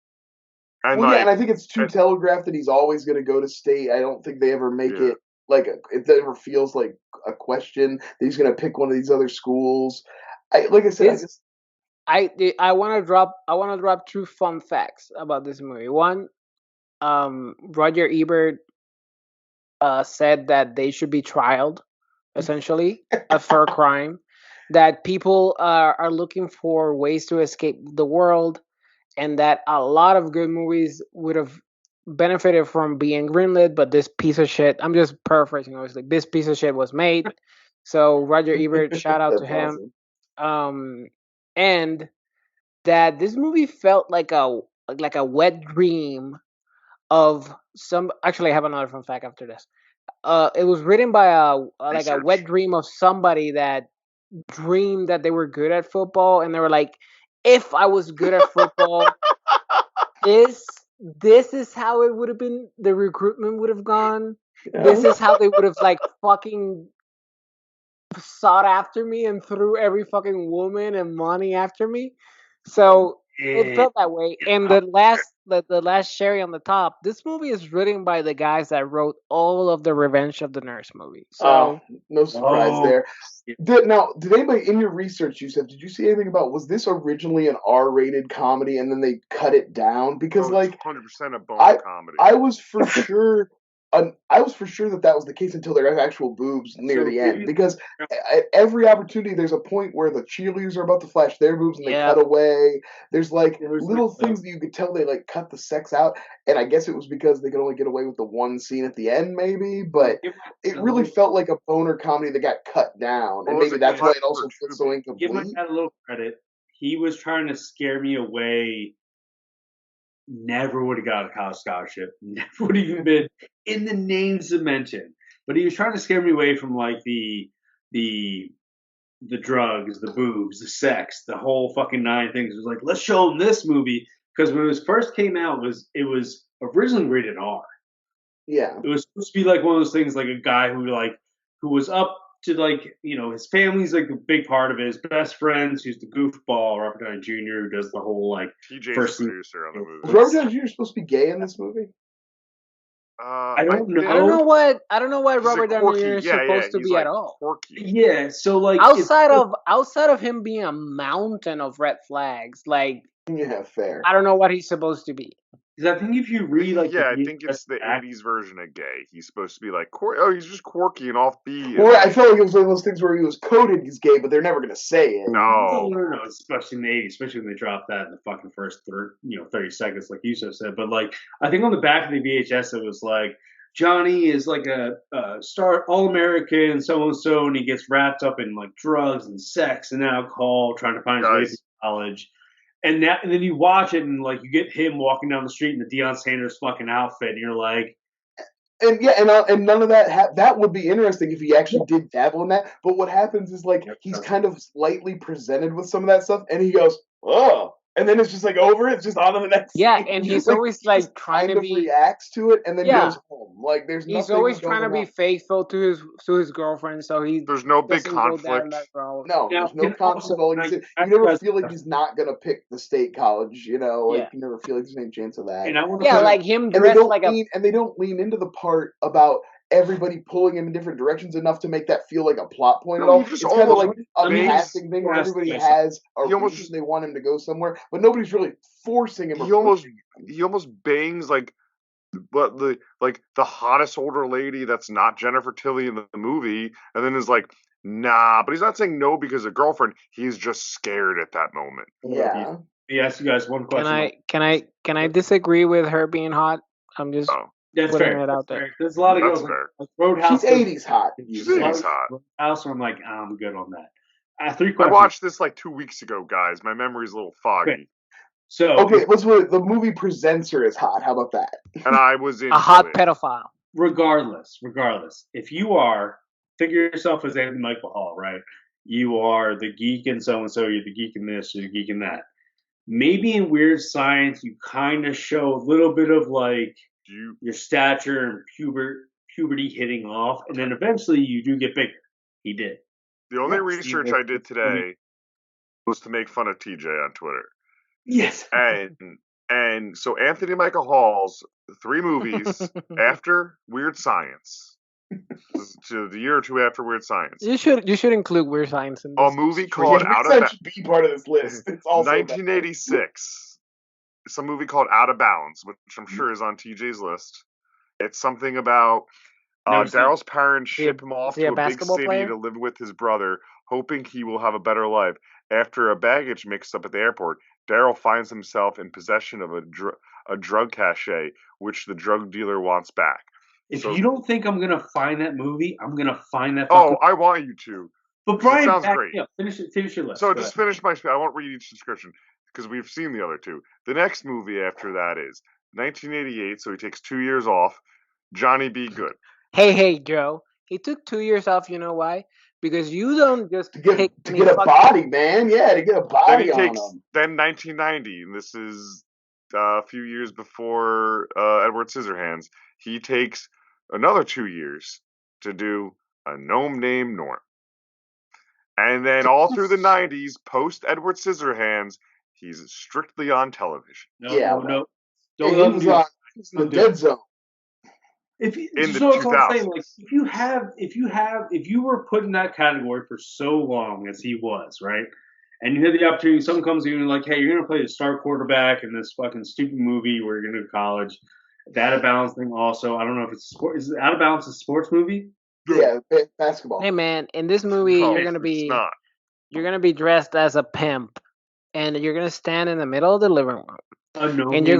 And and I think it's too telegraphed that he's always going to go to state. I don't think they ever make it like it ever feels like a question that he's going to pick one of these other schools. Like I said, I want to drop two fun facts about this movie. One, Roger Ebert said that they should be trialed, essentially, for a crime. That people are looking for ways to escape the world, and that a lot of good movies would have benefited from being greenlit, but this piece of shit, I'm just paraphrasing, obviously, this piece of shit was made. So Roger Ebert, shout out to him. Awesome. And that this movie felt like a wet dream of some. Actually, I have another fun fact after this. It was written by a wet dream of somebody that dreamed that they were good at football, and they were like, if I was good at football, this is how it would have been. The recruitment would have gone. Yeah. This is how they would have like fucking sought after me and threw every fucking woman and money after me. So it felt that way. And the last cherry on the top, this movie is written by the guys that wrote all of the Revenge of the Nurse movies. So no surprise there. Did anybody in your research, Yusef, did you see anything about, was this originally an R-rated comedy and then they cut it down? Because 100% a bone comedy. I was for sure that was the case until there are actual boobs near the end. Because at every opportunity, there's a point where the cheerleaders are about to flash their boobs and they cut away. There's like little things that you could tell they like cut the sex out. And I guess it was because they could only get away with the one scene at the end, maybe. But it really felt like a boner comedy that got cut down. And maybe that's why it also feels so incomplete. Give my dad a little credit. He was trying to scare me away. Never would have got a college scholarship. Never would have even been in the names of mention. But he was trying to scare me away from like the drugs, the boobs, the sex, the whole fucking nine things. It was like, let's show him this movie, because when it first came out, it was originally rated R. Yeah, it was supposed to be like one of those things, like a guy who was up to like, his family's like a big part of it. His best friends, who's the goofball Robert Downey Jr., who does the whole like TJ's producer on the movie. Was Robert Downey Jr. supposed to be gay in this movie? I don't know. I don't know why Robert Downey Jr. is supposed to be like at all. Quirky. Yeah, so like outside of him being a mountain of red flags, like fair. I don't know what he's supposed to be. Because I think if you read like I think it's the 80s version of gay. He's supposed to be like, he's just quirky and offbeat. Well, I felt like it was one of those things where he was coded he's gay, but they're never going to say it. No, especially in the 80s, especially when they dropped that in the fucking first 30 seconds, like you just said. But like, I think on the back of the VHS, it was like, Johnny is like a star, all-American, so-and-so, and he gets wrapped up in like drugs and sex and alcohol, trying to find his way through college. And then you watch it, and like you get him walking down the street in the Deion Sanders fucking outfit, and you're like, and none of that that would be interesting if he actually did dabble in that. But what happens is like he's kind of slightly presented with some of that stuff, and he goes, oh. And then it's just like over. It's just on to the next. Yeah, scene. And he's always like trying to be reacts to it, and then goes home. Like he's always trying to be faithful to his girlfriend. So there's no big conflict. No, there's no conflict. You never feel like he's not gonna pick the state college. You never feel like there's any chance of that. Like him dressed like and they don't lean into the part about everybody pulling him in different directions enough to make that feel like a plot point at No, all. he just It's kind of almost like a bangs- casting thing where everybody has a He almost reason just- they want him to go somewhere, but nobody's really forcing him. He almost bangs like the hottest older lady that's not Jennifer Tilly in the movie, and then is like, nah, but he's not saying no because of girlfriend. He's just scared at that moment. Yeah. Let me ask you guys one question. Can I disagree with her being hot? I'm just That's putting fair. it out there. Fair. There's a lot of That's girls fair. like Roadhouse. She's 80s hot. She's 80s hot. Roadhouse, I'm like, I'm good on that. I have 3 I questions. watched this like 2 weeks ago, guys. My memory's a little foggy. Okay. So Okay, let's put it, the movie presents her as hot. How about that? And I was into A hot it. pedophile. regardless, if you figure yourself as Anthony Michael Hall, right? You are the geek in so and so. You're the geek in this. You're the geek in that. Maybe in Weird Science, you kind of show a little bit of like your stature and puberty hitting off, and then eventually you do get bigger. He did. The only research I did today was to make fun of TJ on Twitter. Yes. And so Anthony Michael Hall's 3 movies after Weird Science. To the year or 2 after Weird Science. You should include Weird Science in this. A movie called Out of Bounds should be part of this list. It's also 1986. Some movie called Out of Bounds, which I'm sure is on TJ's list. It's something about Daryl's parents ship him off to a big city to live with his brother, hoping he will have a better life. After a baggage mix-up at the airport, Daryl finds himself in possession of a drug cachet, which the drug dealer wants back. If you don't think I'm gonna find that movie, I'm gonna find that. Oh, I want you to. But Brian, it sounds great. Finish your list. So just finish my. I won't read each description because we've seen the other 2. The next movie after that is 1988. So he takes 2 years off. Johnny B. Good. Hey, Joe. He took 2 years off. You know why? Because you don't just to get a body, man. Yeah, to get a body on him. Then 1990, and this is a few years before Edward Scissorhands. He takes another 2 years to do A Gnome Named Norm. And then all through the 90s, post Edward Scissorhands, he's strictly on television. No. He was on the Dead Zone. If you were put in that category for so long as he was, right? And you had the opportunity, someone comes to you and like, hey, you're gonna play the star quarterback in this fucking stupid movie where you're gonna go to college. The Out of Bounds thing also, I don't know if it's sport. Is Out of Bounds a sports movie? Yeah, basketball. Hey man, in this movie you're gonna be dressed as a pimp, and you're gonna stand in the middle of the living room. And you're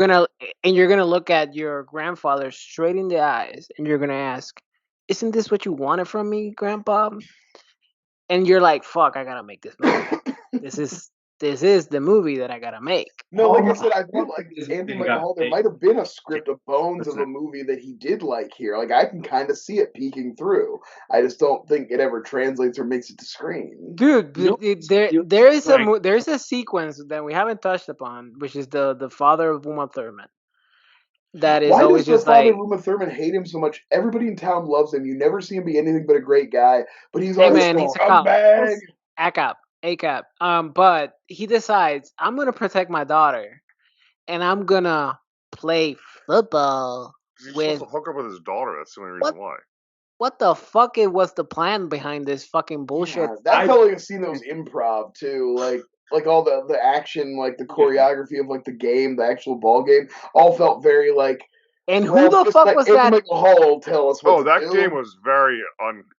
gonna look at your grandfather straight in the eyes, and you're gonna ask, "Isn't this what you wanted from me, Grandpa?" And you're like, "Fuck, I gotta make this movie. This is the movie that I gotta make." No, like I said, I feel like Anthony Michael Hall, there might have been a script of bones of a movie that he did like here. Like, I can kind of see it peeking through. I just don't think it ever translates or makes it to screen. Dude, there is a sequence that we haven't touched upon, which is the father of Uma Thurman. That is always just like... Why does the father of Uma Thurman hate him so much? Everybody in town loves him. You never see him be anything but a great guy. But he's always he's a scumbag. ACAP. But he decides, I'm gonna protect my daughter, and I'm gonna play football He's supposed to hook up with his daughter. That's the only reason why. What the fuck was the plan behind this fucking bullshit? Yeah, that felt like a scene that was improv too. Like all the action, like the choreography of like the game, the actual ball game, all felt very like. And who the fuck was that? Michael Hall will tell us what that game was very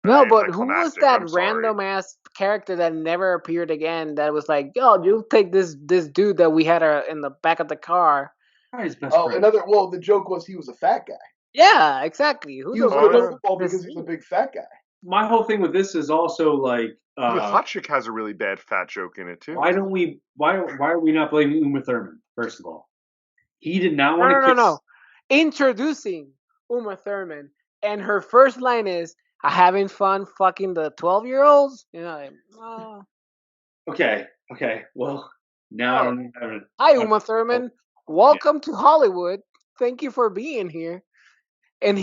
No, but who was that random ass character that never appeared again? That was like, yo, you take this dude that we had in the back of the car. The joke was he was a fat guy. Yeah, exactly. He was good at football because he's a big fat guy. My whole thing with this is also like the Hot Chick has a really bad fat joke in it too. Why are we not blaming Uma Thurman? First of all, he did not want to kiss. No. Introducing Uma Thurman, and her first line is, "I'm having fun fucking the 12-year-olds." You know. Okay. Well, now. Hi, Uma Thurman. Welcome to Hollywood. Thank you for being here. And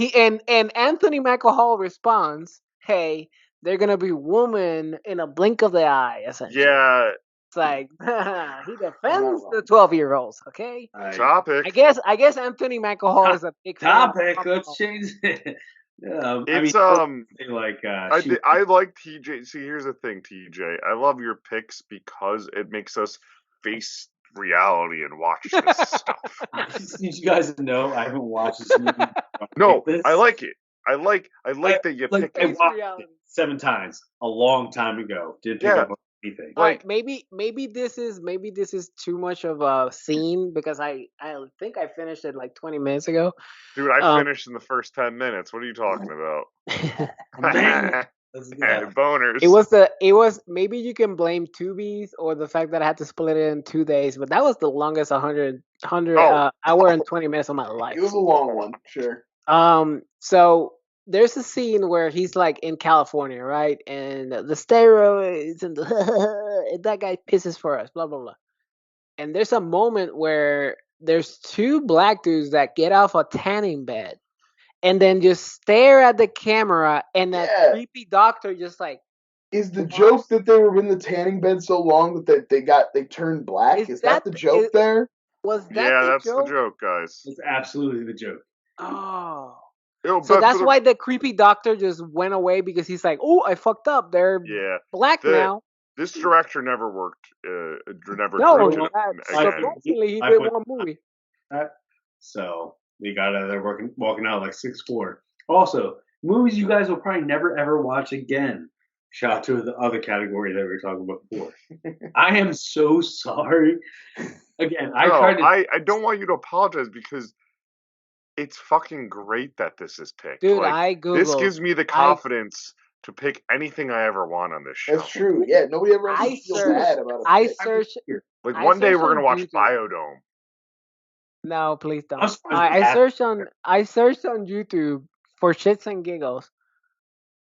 Anthony Michael Hall responds, "Hey, they're gonna be woman in a blink of the eye." Essentially. Yeah. It's like he defends the 12-year-olds. Okay. Topic. I guess Anthony Michael Hall is a big topic. Let's change it. It's I like TJ. See, here's the thing, TJ. I love your picks because it makes us face reality and watch this stuff. I just need you guys to know I haven't watched this movie. No, I like it. I like that you picked I it. watched it 7 times a long time ago. Didn't pick up anything. All right, maybe this is too much of a scene because I think I finished it like 20 minutes ago. Dude, I finished in the first 10 minutes. What are you talking about? Boners. It was maybe you can blame Tubi's or the fact that I had to split it in 2 days, but that was the longest 100 hour and 20 minutes of my life. It was a long one, sure. So there's a scene where he's like in California, right? And the steroids and and that guy pisses for us, blah blah blah. And there's a moment where there's 2 black dudes that get off a tanning bed and then just stare at the camera, and that creepy doctor just like. Is the joke that they were in the tanning bed so long that they turned black? Is that the joke there? Was that that's the joke, guys. It's absolutely the joke. Oh. So that's why the creepy doctor just went away, because he's like, "Oh, I fucked up. They're black now." This director never worked. Never. No, supposedly he did one movie. So we got out there walking out like 6'4". Also, movies you guys will probably never ever watch again. Shout out to the other category that we were talking about before. I am so sorry. Again, I don't want you to apologize because it's fucking great that this is picked. Dude, like, this gives me the confidence to pick anything I ever want on this show. That's true. Yeah, nobody ever feels bad about it. One day we're gonna watch Biodome. No, please don't. I searched on YouTube for shits and giggles.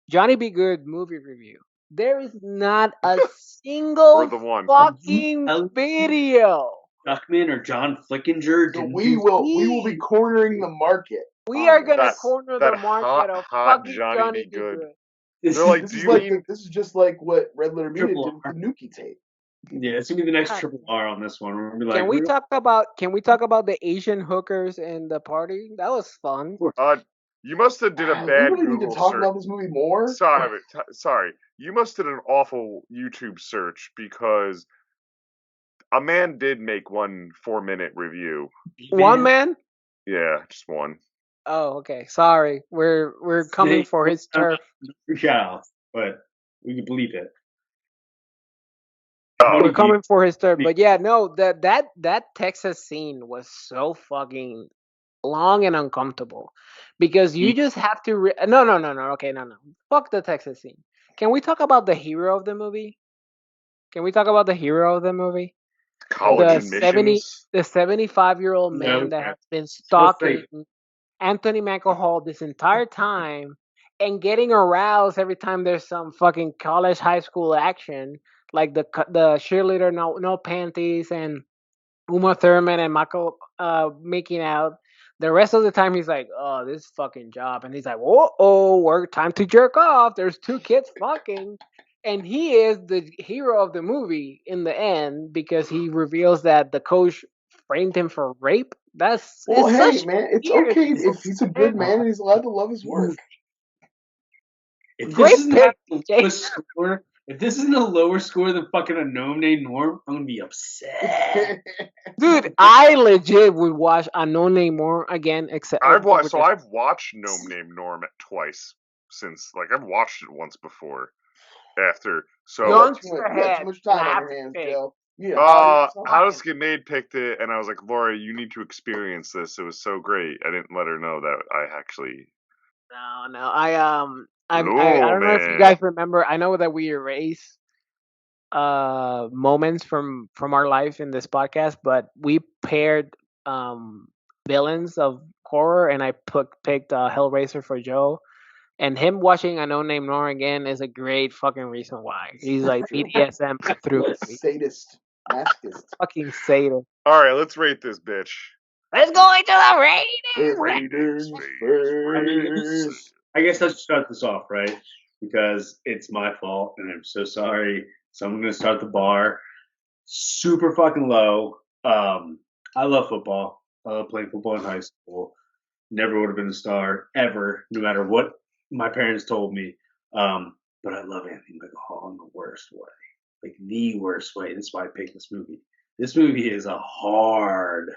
Johnny B. Good movie review. There is not a single fucking video. Duckman or John Flickinger. So we will be cornering the market. We are gonna corner the market of fucking Johnny B. Good. This is just like what Red Letter Media did with the Nuki tape. Yeah, it's gonna be the next Triple R on this one. We're gonna be like, can we talk about the Asian hookers in the party? That was fun. You must have did a bad Google need to talk about this movie more. Sorry. You must have did an awful YouTube search because a man did make 1 4-minute review. One man? Yeah, just one. Oh, okay. Sorry, we're coming for his turf. Shout, but we can believe it. We're coming for his turf, but yeah, no, that Texas scene was so fucking long and uncomfortable because you just have to. No. Okay, no. Fuck the Texas scene. Can we talk about the hero of the movie? College admissions. The 75-year-old man that has been stalking Anthony Michael Hall this entire time and getting aroused every time there's some fucking college high school action, like the cheerleader no panties and Uma Thurman and Michael making out. The rest of the time he's like, "Oh, this fucking job," and he's like, "Whoa, time to jerk off. There's 2 kids fucking." And he is the hero of the movie in the end because he reveals that the coach framed him for rape. Man, it's okay if he's a good man and he's allowed to love his work. If this isn't a lower score than fucking A Gnome Named Norm, I'm gonna be upset. Dude, I legit would watch A Gnome Named Norm again. I've watched Gnome Named Norm twice since. Like I've watched it once before. After too much time on your hands, Joe. How Does It Get Made picked it, and I was like, Laura, you need to experience this. It was so great. I didn't let her know that I actually. No. I don't know if you guys remember. I know that we erase moments from our life in this podcast, but we paired villains of horror, and I picked Hellraiser for Joe. And him watching A No Name Nor again is a great fucking reason why. He's like BDSM through. Sadist. Masochist. Fucking sadist. Alright, let's rate this bitch. Let's go into the ratings. I guess I should start this off, right? Because it's my fault, and I'm so sorry. So I'm going to start the bar super fucking low. I love football. I love playing football in high school. Never would have been a star ever, no matter what my parents told me. But I love Anthony Michael Hall in the worst way, like the worst way. That's why I picked this movie. This movie is a hard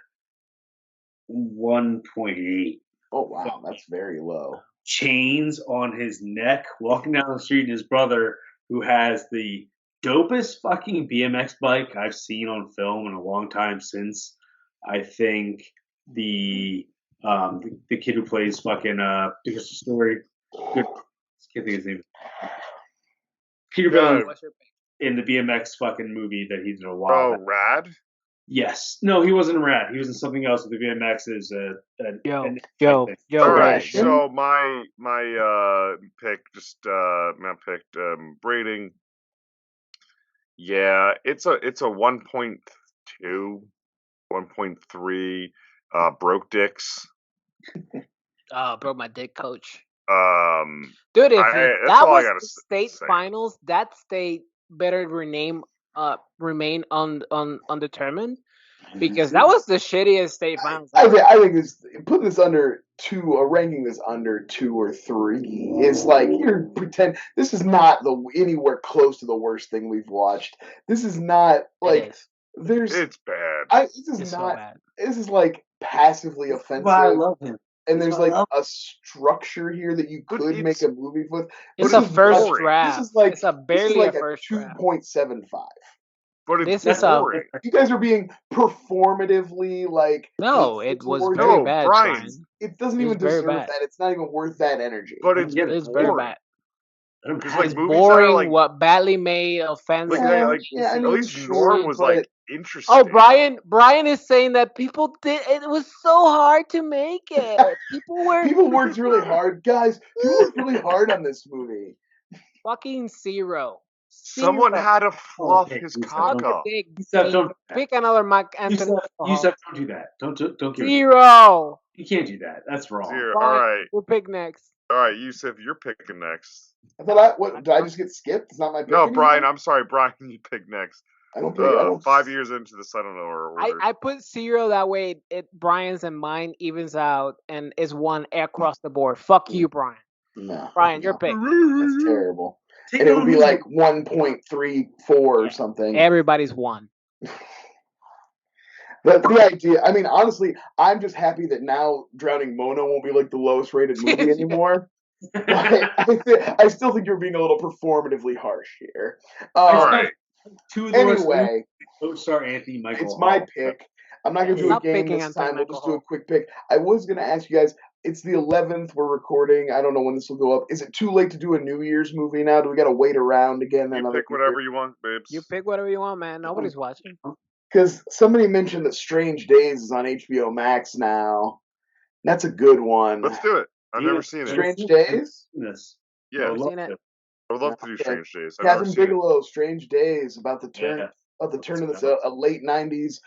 1.8. Oh wow, that's very low. Chains on his neck, walking down the street, and his brother, who has the dopest fucking BMX bike I've seen on film in a long time since. I think the kid who plays fucking Because the Story, good, can't think of his name. Peter Bell in the BMX fucking movie that he did a while back. Rad? Yes. No, he wasn't in Rad. He was in something else with the BMX. Yo. All right. So my pick, just my pick, rating. Yeah, it's a 1.2, 1.3. Broke dicks. Broke my dick, coach. That's Dude, if that all I was gotta the state say. finals, that state better remain undetermined, because that was the shittiest state finals. I think this putting this under 2 or ranking this under 2 or 3 is like you're pretend. This is not anywhere close to the worst thing we've watched. This is not like it's bad. This is like passively offensive. But I love him. And there's like a structure here that you could make a movie with. It's a first draft. This is like it's barely a first 2.75. But it's boring. You guys are being performatively like. No, it was very bad, Brian. It doesn't even deserve that. It's not even worth that energy. But it's very bad. It's boring. Like, what badly made, offensive. At least Norm was like interesting. Oh, Brian is saying that people did. It was so hard to make it. People worked really hard, guys. People worked really hard on this movie. Fucking zero. Someone had to fluff his cock up. Pick another Mike Anthony. Yusef, don't do that. Don't give Zero. You can't do that. That's wrong. Zero. All right. We'll pick next. All right, Yusef, you're picking next. I thought did I just get skipped? It's not my pick. No, anymore? Brian. I'm sorry, Brian. You pick next. I don't pick. 5 years into this, I don't know our order. I put zero that way. Brian's and mine evens out and is one across the board. Fuck you, Brian. No, Brian, your pick. That's terrible. And it would be like 1.34 or something. Everybody's one. The idea, I mean, honestly, I'm just happy that now Drowning Mona won't be like the lowest rated movie anymore. I still think you're being a little performatively harsh here. All right. Anyway, co-star Anthony Michael. It's my pick. I'm not going to do a game this time. We'll just do a quick pick. I was going to ask you guys, it's the 11th. We're recording. I don't know when this will go up. Is it too late to do a New Year's movie now? Do we got to wait around again? You pick whatever you want, babes. You pick whatever you want, man. Nobody's watching. Because somebody mentioned that Strange Days is on HBO Max now. That's a good one. Let's do it. I've never seen it. Strange Days? Yes. Yeah. I've seen it. I would love to do Strange Days. Catherine Bigelow, Strange Days, about the turn of this a late 90s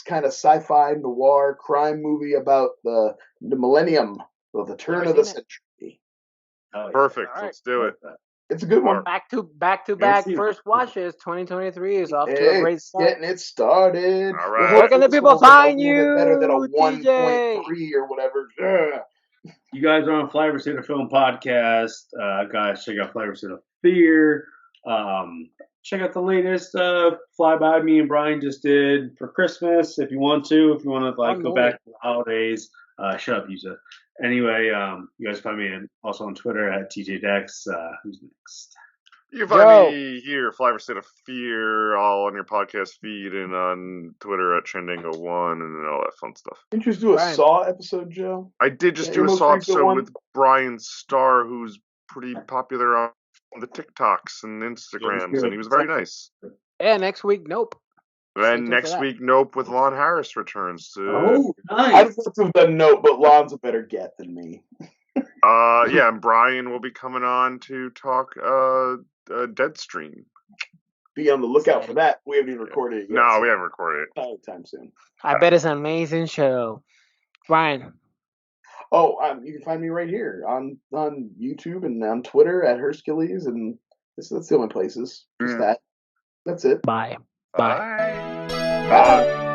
kind of sci-fi noir crime movie about the millennium, or the turn of the century. Perfect. Right. Let's do it. It's a good one. Back to back first watches. 2023 is off to a great start. Getting it started. All right. Where can the people find you? Better than a 1.3 or whatever. You guys are on Flyover State of Film podcast. Guys, check out Flyover State of Fear. Check out the latest flyby me and Brian just did for Christmas. If you want to go back to the holidays. Shut up, Yusa. Anyway, you guys find me also on Twitter at TJDex. Who's next? You can find me here, Flyover State of Fear, all on your podcast feed, and on Twitter at Trendango1 and all that fun stuff. Didn't you just do a Saw episode, Joe? I did just do a Saw episode with Brian Starr, who's pretty popular on the TikToks and Instagrams, and he was very nice. Yeah, next week, Nope. And next week, Nope with Lon Harris returns. Oh, nice. I would have done Nope, but Lon's a better get than me. Yeah, and Brian will be coming on to talk Deadstream. Be on the lookout for that. We haven't even recorded it yet. No, we haven't recorded it. Anytime soon. I bet it's an amazing show. Brian. Oh, you can find me right here on YouTube and on Twitter at Hercules, and that's the only places. Just that. That's it. Bye. Bye.